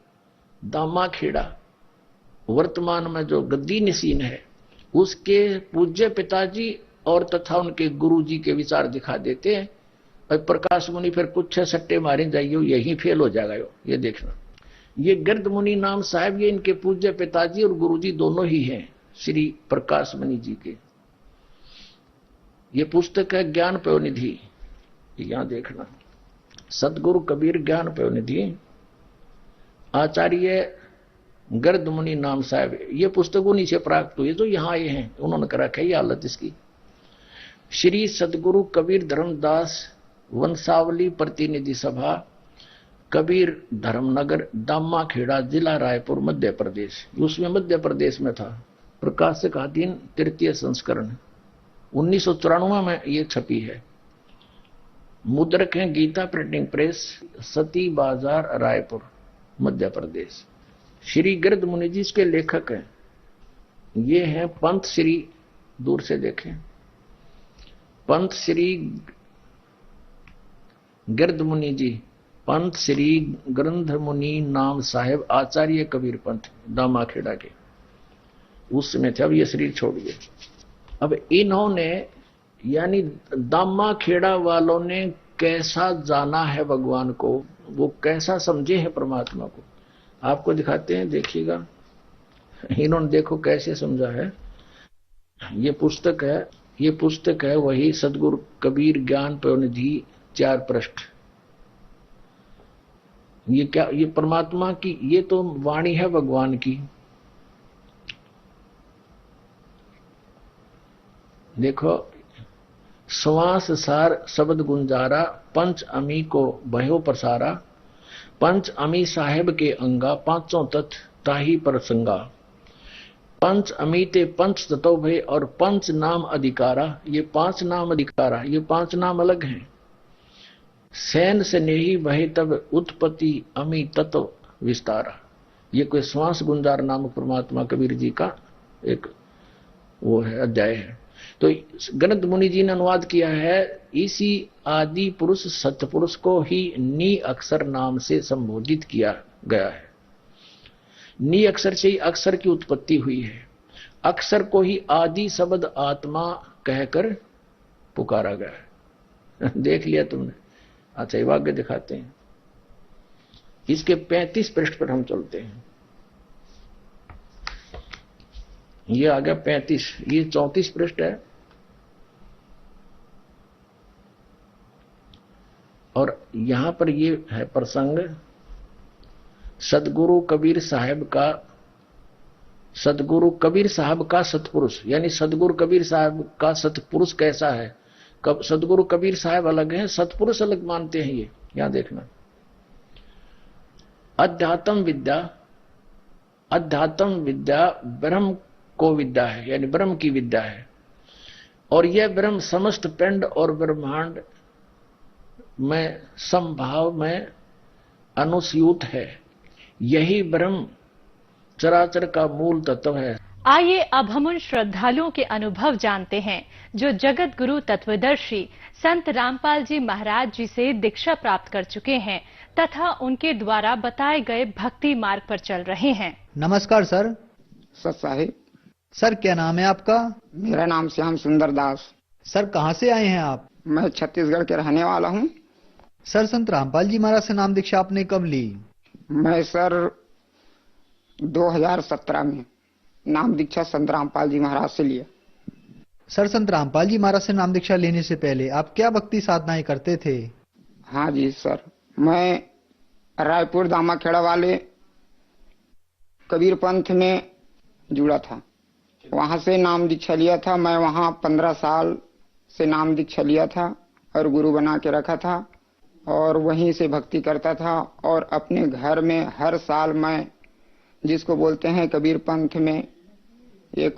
दामा खेड़ा, वर्तमान में जो गद्दी नशीन है, उसके पूज्य पिताजी और तथा उनके गुरु जी के विचार दिखा देते हैं। और प्रकाश मुनि फिर कुछ सट्टे मारे जाइए, यही फेल हो जाएगा। ये देखना, ये गिरद मुनि नाम साहब, ये इनके पूज्य पिताजी और गुरु जी दोनों ही हैं श्री प्रकाश मुनि जी के। ये पुस्तक है ज्ञान पयोनिधि, यहां देखना, सदगुरु कबीर ज्ञान पयोनिधि, आचार्य गर्द मुनि नाम साहब, ये पुस्तक उन्हीं से प्राप्त हुई, तो यहाँ आए हैं, उन्होंने कर रखा है ये हालत इसकी। श्री सदगुरु कबीर धर्मदास वंशावली प्रतिनिधि सभा, कबीर धर्मनगर, दामाखेड़ा, जिला रायपुर, मध्य प्रदेश। उसमें मध्य प्रदेश में था। प्रकाशक अधीन, तृतीय संस्करण, 1994 में ये छपी है। मुद्रक है गीता प्रिंटिंग प्रेस, सती बाजार, रायपुर, मध्य प्रदेश। श्री गिरद मुनि जी इसके लेखक हैं। ये हैं पंत श्री, दूर से देखें, पंत श्री गिरद मुनि जी, पंत श्री ग्रंथ मुनि नाम साहेब, आचार्य कबीर पंथ, दामाखेड़ा के, उसमें थे। अब ये शरीर छोड़िए। अब इन्होंने यानी दामाखेड़ा वालों ने कैसा जाना है भगवान को, वो कैसा समझे है परमात्मा को, आपको दिखाते हैं, देखिएगा। इन्होंने देखो कैसे समझा है। ये पुस्तक है वही सदगुरु कबीर ज्ञान पवनिधि, 4 पृष्ठ। ये क्या, ये परमात्मा की, ये तो वाणी है भगवान की। देखो, श्वास सार शब्द गुंजारा, पंच अमी को भयो प्रसारा, पंच अमी साहेब के अंगा, पांचों तत्व ताही पर संगा, पंच अमीते पंच तत्व भय और पंच नाम अधिकारा। ये 5 नाम अधिकारा, ये 5 नाम अलग हैं। सैन से नेही भय तब उत्पत्ति अमी तत्व विस्तारा। ये कोई श्वास गुंजार नामक परमात्मा कबीर जी का एक वो है, अध्याय है। तो गणत मुनि जी ने अनुवाद किया है, इसी आदि पुरुष सतपुरुष को ही नी अक्षर नाम से संबोधित किया गया है। नी अक्षर से ही अक्षर की उत्पत्ति हुई है। अक्षर को ही आदि शब्द आत्मा कहकर पुकारा गया है। देख लिया तुमने। अच्छा, ये वाक्य दिखाते हैं। इसके 35 पृष्ठ पर हम चलते हैं। ये आ गया 35, ये 34 पृष्ठ है। और यहां पर ये है प्रसंग सदगुरु कबीर साहब का सतपुरुष, यानी सदगुरु कबीर साहब का सतपुरुष कैसा है। सदगुरु कबीर साहब अलग हैं, सतपुरुष अलग मानते हैं। ये यहां देखना, अध्यात्म विद्या ब्रह्म को विद्या है, यानी ब्रह्म की विद्या है। और यह ब्रह्म समस्त पिंड और ब्रह्मांड में संभाव में अनुस्यूत है। यही ब्रह्म चराचर का मूल तत्व है। आइए अब हम उन श्रद्धालुओं के अनुभव जानते हैं जो जगत गुरु तत्वदर्शी संत रामपाल जी महाराज जी से दीक्षा प्राप्त कर चुके हैं तथा उनके द्वारा बताए गए भक्ति मार्ग पर चल रहे हैं। नमस्कार सर। सत साहिब। सर क्या नाम है आपका? मेरा नाम श्याम सुंदर दास। सर कहाँ से आए हैं आप? मैं छत्तीसगढ़ के रहने वाला हूँ। सर संत रामपाल जी महाराज से नाम दीक्षा आपने कब ली? मैं सर 2017 में नाम दीक्षा संत रामपाल जी महाराज से लिया। सर संत रामपाल जी महाराज से नाम दीक्षा लेने से पहले आप क्या भक्ति साधनाएं करते थे? हाँ जी सर, मैं रायपुर दामाखेड़ा वाले कबीर पंथ में जुड़ा था, वहां से नाम दीक्षा लिया था। मैं वहां 15 साल से नाम दीक्षा लिया था और गुरु बना के रखा था और वहीं से भक्ति करता था। और अपने घर में हर साल मैं, जिसको बोलते हैं कबीर पंथ में एक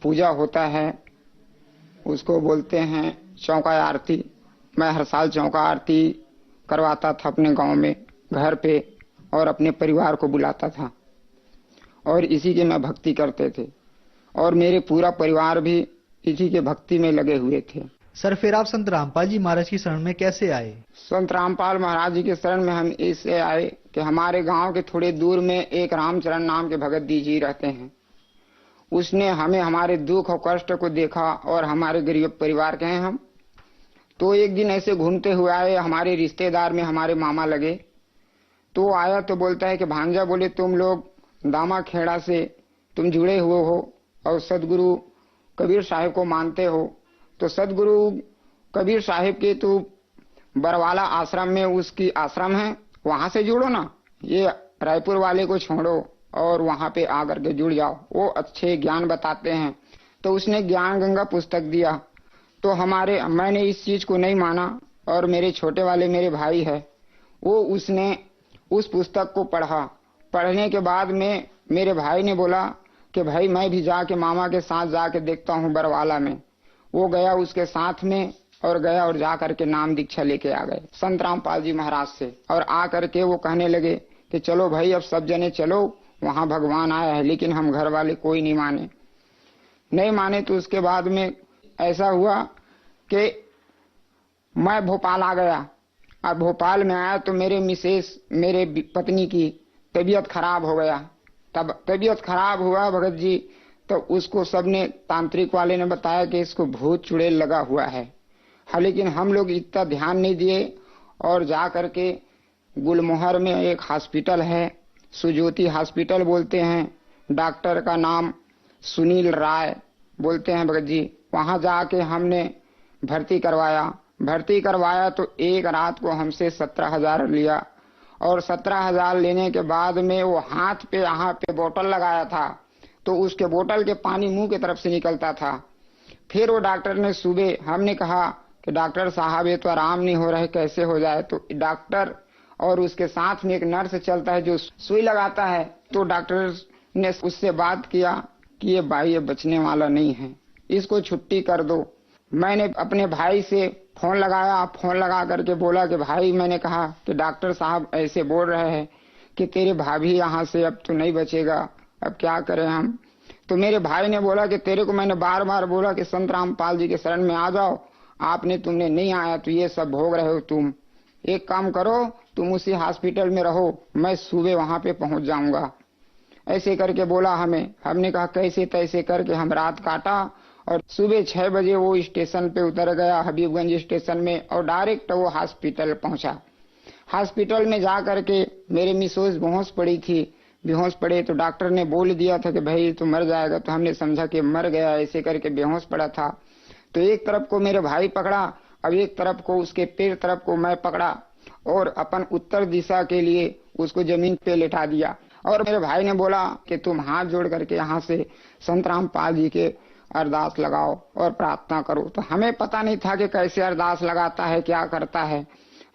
पूजा होता है, उसको बोलते हैं चौका आरती। मैं हर साल चौका आरती करवाता था अपने गांव में, घर पे, और अपने परिवार को बुलाता था और इसी के मैं भक्ति करते थे और मेरे पूरा परिवार भी इसी के भक्ति में लगे हुए थे। सर फिर आप संत रामपाल जी महाराज की शरण में कैसे आए? संत रामपाल महाराज जी के शरण में हम इससे आए कि हमारे गांव के थोड़े दूर में एक रामचरण नाम के भगत जी रहते हैं। उसने हमें हमारे दुख और कष्ट को देखा और हमारे गरीब परिवार के हैं हम, तो एक दिन ऐसे घूमते हुए आए। हमारे रिश्तेदार में हमारे मामा लगे, तो आया तो बोलता है कि भांजा, बोले तुम लोग दामाखेड़ा से तुम जुड़े हुए हो और सदगुरु कबीर साहिब को मानते हो, तो सदगुरु कबीर साहिब के तो बरवाला आश्रम में उसकी आश्रम है, वहां से जुड़ो ना, ये रायपुर वाले को छोड़ो, और वहां पे आकर के जुड़ जाओ, वो अच्छे ज्ञान बताते हैं। तो उसने ज्ञान गंगा पुस्तक दिया। तो मैंने इस चीज को नहीं माना, और मेरे छोटे वाले मेरे भाई है, उसने उस पुस्तक को पढ़ा। पढ़ने के बाद में मेरे भाई ने बोला कि भाई मैं भी जाके मामा के साथ जाके देखता हूँ बरवाला में। वो गया उसके साथ में, और गया और जा करके नाम दीक्षा लेके आ गए संत रामपाल जी महाराज से। और आ करके वो कहने लगे कि चलो भाई अब सब जने चलो, वहां भगवान आया है। लेकिन हम घर वाले कोई नहीं माने। तो उसके बाद में ऐसा हुआ कि मैं भोपाल आ गया। अब भोपाल में आया तो मेरे पत्नी की तबीयत खराब हो गया। तब तबीयत खराब हुआ भगत जी, तो उसको सबने, तांत्रिक वाले ने बताया कि इसको भूत चुड़ैल लगा हुआ है। हाँ, लेकिन हम लोग इतना ध्यान नहीं दिए, और जा करके गुलमोहर में एक हॉस्पिटल है, सुज्योति हॉस्पिटल बोलते हैं, डॉक्टर का नाम सुनील राय बोलते हैं भगत जी। वहां जाके हमने भर्ती करवाया तो एक रात को हमसे 17,000 लिया। और 17,000 लेने के बाद में वो हाथ पे यहाँ पे बोतल लगाया था, तो उसके बोतल के पानी मुंह की तरफ से निकलता था। फिर वो डॉक्टर ने सुबह, हमने कहा कि डॉक्टर साहब ये तो आराम नहीं हो रहा है, कैसे हो जाए। तो डॉक्टर और उसके साथ में एक नर्स चलता है जो सुई लगाता है। तो डॉक्टर ने उससे बात किया कि ये भाई ये बचने वाला नहीं है, इसको छुट्टी कर दो। मैंने अपने भाई से फोन लगाया, फोन लगा करके बोला कि भाई, मैंने कहा कि डॉक्टर साहब ऐसे बोल रहे हैं कि तेरे भाभी यहाँ से अब तो नहीं बचेगा, अब क्या करें हम। तो मेरे भाई ने बोला कि तेरे को मैंने बार बार बोला कि संत रामपाल जी के शरण में आ जाओ, तुमने नहीं आया, तो ये सब भोग रहे हो तुम। एक काम करो, तुम उसी हॉस्पिटल में रहो, मैं सुबह वहां पे पहुंच जाऊंगा। ऐसे करके बोला हमें। हमने कहा कैसे तैसे करके हम रात काटा, और सुबह 6 बजे वो स्टेशन पे उतर गया, हबीबगंज स्टेशन में, और डायरेक्ट वो हॉस्पिटल पहुंचा। हॉस्पिटल में जा करके मेरे मिसेज बेहोश पड़ी थी। बेहोश पड़े तो डॉक्टर ने बोल दिया था कि भाई तो मर जाएगा। तो हमने समझा कि मर गया, ऐसे करके बेहोश पड़ा था। तो एक तरफ को मेरे भाई पकड़ा, अब एक तरफ को उसके पैर तरफ को मैं पकड़ा, और अपन उत्तर दिशा के लिए उसको जमीन पे लेटा दिया। और मेरे भाई ने बोला कि तुम हाथ जोड़ करके यहाँ से संत रामपाल जी के अरदास लगाओ और प्रार्थना करो। तो हमें पता नहीं था कि कैसे अरदास लगाता है, क्या करता है।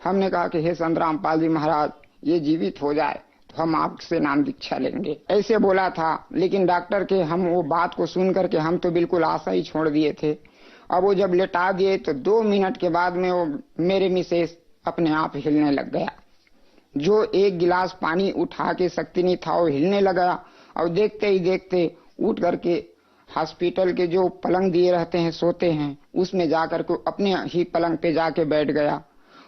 हमने कहा कि हे संत रामपाल जी महाराज, ये जीवित हो जाए तो हम आपसे नाम दीक्षा लेंगे, ऐसे बोला था। लेकिन डॉक्टर के हम वो बात को सुन करके हम तो बिल्कुल आशा ही छोड़ दिए थे। अब वो जब लेटा दिए तो 2 मिनट के बाद में वो मेरे मिसेस अपने आप हिलने लग गया। जो 1 गिलास पानी उठा के शक्ति नहीं था, वो हिलने लगा। और देखते ही देखते उठ करके हॉस्पिटल के जो पलंग दिए रहते हैं, सोते हैं, उसमें जाकर के अपने ही पलंग पे जाके बैठ गया।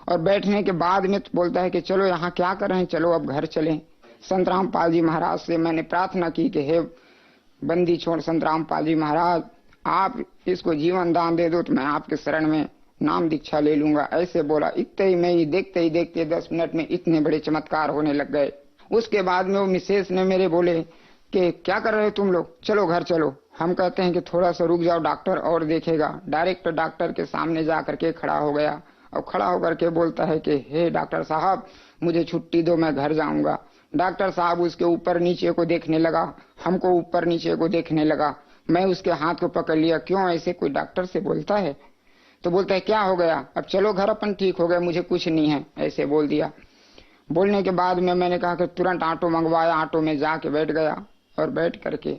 और बैठने के बाद में तो बोलता है कि चलो यहाँ क्या कर रहे हैं, चलो अब घर चलें। संत रामपाल जी महाराज से मैंने प्रार्थना की कि हे बंदी छोड़ संत रामपाल जी महाराज, आप इसको जीवन दान दे दो तो मैं आपके शरण में नाम दीक्षा ले लूंगा, ऐसे बोला। इतने ही में ही देखते 10 मिनट में इतने बड़े चमत्कार होने लग गए। उसके बाद में वो मिसेस ने मेरे बोले कि क्या कर रहे हो तुम लोग, चलो घर चलो। हम कहते हैं कि थोड़ा सा रुक जाओ, डॉक्टर और देखेगा। डायरेक्ट डॉक्टर के सामने जा करके खड़ा हो गया, और खड़ा होकर के बोलता है कि हे डॉक्टर साहब, मुझे छुट्टी दो, मैं घर जाऊंगा। डॉक्टर साहब उसके ऊपर नीचे को देखने लगा, हमको ऊपर नीचे को देखने लगा। मैं उसके हाथ को पकड़ लिया, क्यों ऐसे कोई डॉक्टर से बोलता है? तो बोलता है क्या हो गया, अब चलो घर, अपन ठीक हो गया, मुझे कुछ नहीं है, ऐसे बोल दिया। बोलने के बाद में मैंने कहा कि तुरंत ऑटो मंगवाया, ऑटो में जाके बैठ गया, और बैठ करके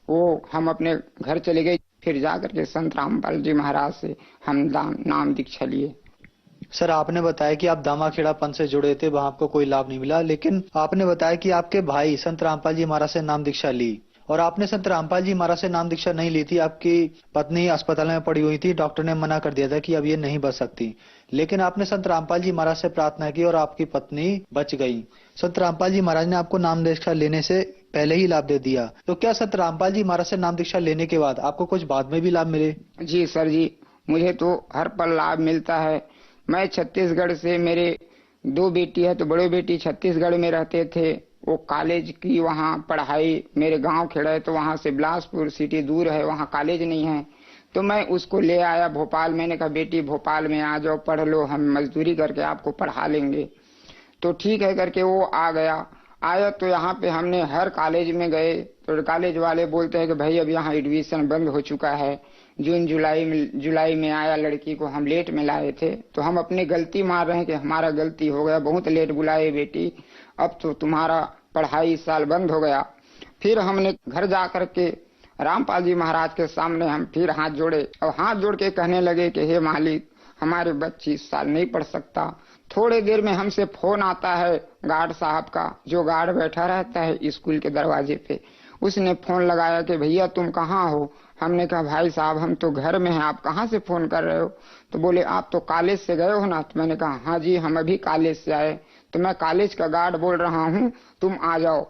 वो हम अपने घर चले गए। फिर जा करके संत रामपाल जी महाराज से हम नाम दीक्षा लिए। सर, आपने बताया कि आप दामाखेड़ा पंथ से जुड़े थे, वहां आपको कोई लाभ नहीं मिला, लेकिन आपने बताया कि आपके भाई संत रामपाल जी महाराज से नाम दीक्षा ली, और आपने संत रामपाल जी महाराज से नाम दीक्षा नहीं ली थी। आपकी पत्नी अस्पताल में पड़ी हुई थी, डॉक्टर ने मना कर दिया था कि अब ये नहीं बच सकती, लेकिन आपने संत रामपाल जी महाराज से प्रार्थना की और आपकी पत्नी बच गई। संत रामपाल जी महाराज ने आपको नाम दीक्षा लेने से पहले ही लाभ दे दिया, तो क्या संत रामपाल जी महाराज से नाम दीक्षा लेने के बाद आपको कुछ बाद में भी लाभ मिले? जी सर जी, मुझे तो हर पल लाभ मिलता है। मैं छत्तीसगढ़ से, मेरे 2 बेटी है, तो बड़े बेटी छत्तीसगढ़ में रहते थे, वो कॉलेज की वहाँ पढ़ाई, मेरे गांव खेड़ा है तो वहाँ से बिलासपुर सिटी दूर है, वहाँ कॉलेज नहीं है, तो मैं उसको ले आया भोपाल। मैंने कहा बेटी भोपाल में आ जाओ, पढ़ लो, हम मजदूरी करके आपको पढ़ा लेंगे। तो ठीक है करके वो आ गया। आया तो यहाँ पे हमने हर कॉलेज में गए तो कॉलेज वाले बोलते हैं कि भाई अब यहाँ एडमिशन बंद हो चुका है। जून जुलाई में आया, लड़की को हम लेट में लाए थे, तो हम अपनी गलती मार रहे हैं कि हमारा गलती हो गया, बहुत लेट बुलाए बेटी, अब तो तुम्हारा पढ़ाई इस साल बंद हो गया। फिर हमने घर जा करके रामपाल जी महाराज के सामने हम फिर हाथ जोड़े और हाथ जोड़ के कहने लगे कि हे मालिक, हमारे बच्ची इस साल नहीं पढ़ सकता। थोड़े देर में हमसे फोन आता है गार्ड साहब का, जो गार्ड बैठा रहता है स्कूल के दरवाजे पे। उसने फोन लगाया कि भैया तुम कहाँ हो? हमने कहा भाई साहब हम तो घर में हैं, आप कहाँ से फोन कर रहे हो? तो बोले आप तो कॉलेज से गए हो ना? तो मैंने कहा हाँ जी, हम अभी कॉलेज से आए। तो मैं कॉलेज का गार्ड बोल रहा हूँ, तुम आ जाओ।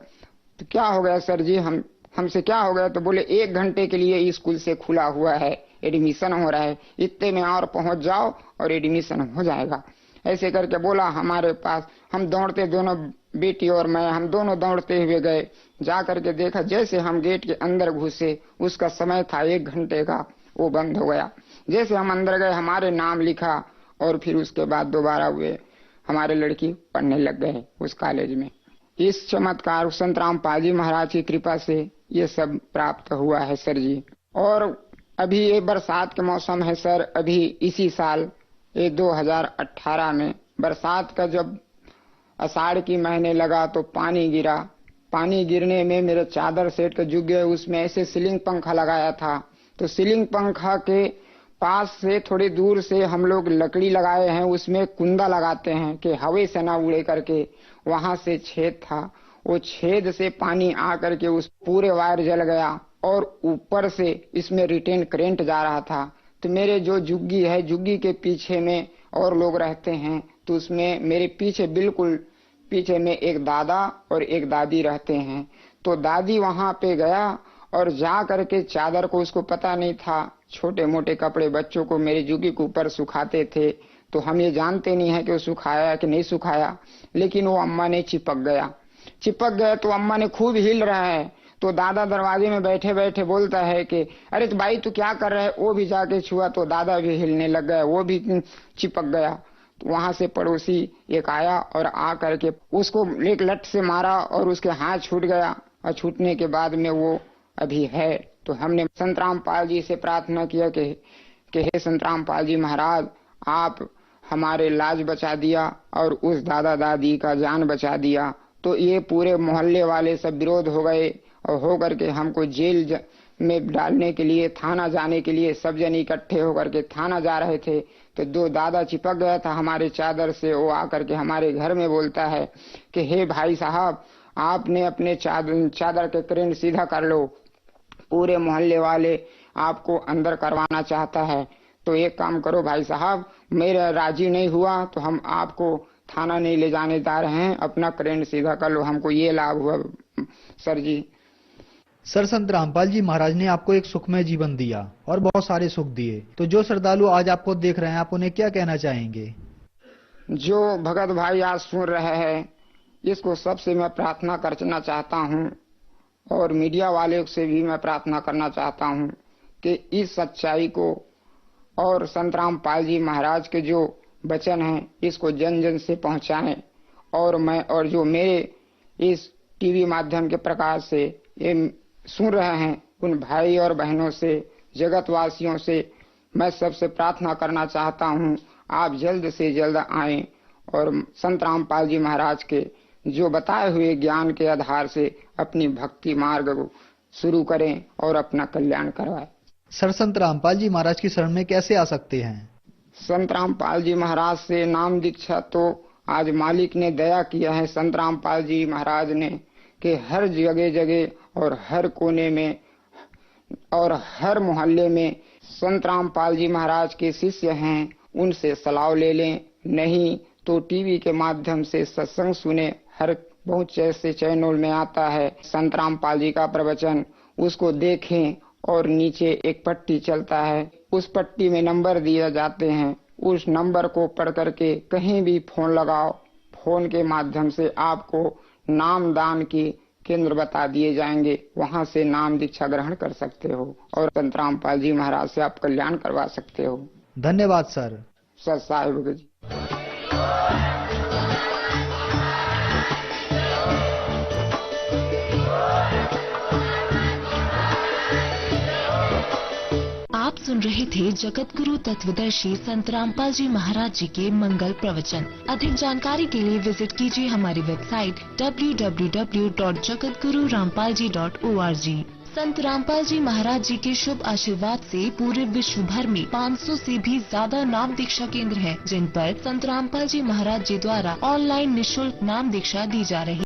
तो क्या हो गया सर जी, हमसे क्या हो गया? तो बोले 1 घंटे के लिए स्कूल से खुला हुआ है, एडमिशन हो रहा है, इतने में और पहुंच जाओ और एडमिशन हो जाएगा। ऐसे करके बोला हमारे पास। हम दौड़ते, दोनों बेटी और मैं, हम दोनों दौड़ते हुए गए। जा करके देखा, जैसे हम गेट के अंदर घुसे, उसका समय था 1 घंटे का, वो बंद हो गया। जैसे हम अंदर गए, हमारे नाम लिखा और फिर उसके बाद दोबारा हुए हमारे लड़की पढ़ने लग गए उस कॉलेज में। इस चमत्कार संत रामपाल जी महाराज की कृपा से ये सब प्राप्त हुआ है सर जी। और अभी ये बरसात के मौसम है सर, अभी इसी साल ये 2018 में बरसात का जब आषाढ़ की महीने लगा तो पानी गिरा। पानी गिरने में मेरे चादर सेट का झुक गए, उसमें ऐसे सीलिंग पंखा लगाया था, तो सीलिंग पंखा के पास से थोड़ी दूर से हम लोग लकड़ी लगाए हैं, उसमें कुंदा लगाते हैं कि हवा से ना उड़े करके। वहां से छेद था, वो छेद से पानी आ करके उस पूरे वायर जल गया और ऊपर से इसमें रिटेन करंट जा रहा था। तो मेरे जो झुग्गी है, झुग्गी के पीछे में और लोग रहते हैं, तो उसमें मेरे पीछे बिल्कुल पीछे में एक दादा और एक दादी रहते हैं। तो दादी वहां पे गया और जा करके चादर को, उसको पता नहीं था, छोटे मोटे कपड़े बच्चों को मेरे झुग्गी के ऊपर सुखाते थे, तो हम ये जानते नहीं है कि वो सुखाया कि नहीं सुखाया, लेकिन वो अम्मा ने चिपक गया तो अम्मा ने खूब हिल रहा है। तो दादा दरवाजे में बैठे बैठे बोलता है कि अरे तो भाई तू क्या कर रहा है? वो भी जाके छुआ तो दादा भी हिलने लग गया, वो भी चिपक गया। तो वहां से पड़ोसी एक आया और आ करके उसको एक लठ से मारा और उसके हाथ छूट गया, और छूटने के बाद में वो अभी है। तो हमने संत रामपाल जी से प्रार्थना किया कि हे संत रामपाल जी महाराज, आप हमारे लाज बचा दिया और उस दादा दादी का जान बचा दिया। तो ये पूरे मोहल्ले वाले सब विरोध हो गए और हो करके हमको जेल में डालने के लिए, थाना जाने के लिए सब जन इकट्ठे होकर के थाना जा रहे थे। तो 2 दादा चिपक गया था हमारे चादर से, वो आकर के हमारे घर में बोलता है कि हे भाई साहब, आपने अपने चादर के करेंट सीधा कर लो, पूरे मोहल्ले वाले आपको अंदर करवाना चाहता है। तो एक काम करो भाई साहब, मेरा राजी नहीं हुआ तो हम आपको थाना नहीं ले जाने जा रहे हैं, अपना करेंट सीधा कर लो। हमको ये लाभ हुआ सर जी। सर, संत रामपाल जी महाराज ने आपको एक सुखमय जीवन दिया और बहुत सारे सुख दिए, तो जो श्रद्धालु आज आपको देख रहे हैं, आप उन्हें क्या कहना चाहेंगे? जो भगत भाई आज सुन रहे हैं, इसको सबसे मैं प्रार्थना करना चाहता हूँ और मीडिया वाले से भी मैं प्रार्थना करना चाहता हूँ कि इस सच्चाई को और संत रामपाल जी महाराज के जो वचन हैं, इसको जन जन से पहुंचाएं। और मैं और जो मेरे इस टीवी माध्यम के प्रकाश से ये सुन रहे हैं, उन भाई और बहनों से, जगतवासियों से मैं सबसे प्रार्थना करना चाहता हूँ, आप जल्द से जल्द आएं और संत रामपाल जी महाराज के जो बताए हुए ज्ञान के आधार से अपनी भक्ति मार्ग को शुरू करें और अपना कल्याण करवाएं। सर, संत रामपाल जी महाराज की शरण में कैसे आ सकते हैं? संत रामपाल जी महाराज से नाम दीक्षा तो आज मालिक ने दया किया है संत रामपाल जी महाराज ने, कि हर जगह जगह और हर कोने में और हर मोहल्ले में संत रामपाल जी महाराज के शिष्य हैं, उनसे सलाह ले लें, नहीं तो टीवी के माध्यम से सत्संग सुने। हर बहुत से चैनल में आता है संत रामपाल जी का प्रवचन, उसको देखें और नीचे एक पट्टी चलता है, उस पट्टी में नंबर दिए जाते हैं, उस नंबर को पढ़ करके कहीं भी फोन लगाओ, फोन के माध्यम से आपको नाम दान की केंद्र बता दिए जाएंगे, वहां से नाम दीक्षा ग्रहण कर सकते हो और संत रामपाल जी महाराज से आप कल्याण करवा सकते हो। धन्यवाद सर। सर साहिब जी। सुन रहे थे जगत गुरु तत्वदर्शी संत रामपाल जी महाराज जी के मंगल प्रवचन। अधिक जानकारी के लिए विजिट कीजिए हमारी वेबसाइट www.jagatgururampalji.org। संत रामपाल जी महाराज जी के शुभ आशीर्वाद से पूरे विश्व भर में 500 से भी ज्यादा नाम दीक्षा केंद्र हैं, जिन पर संत रामपाल जी महाराज जी द्वारा ऑनलाइन निःशुल्क नाम दीक्षा दी जा रही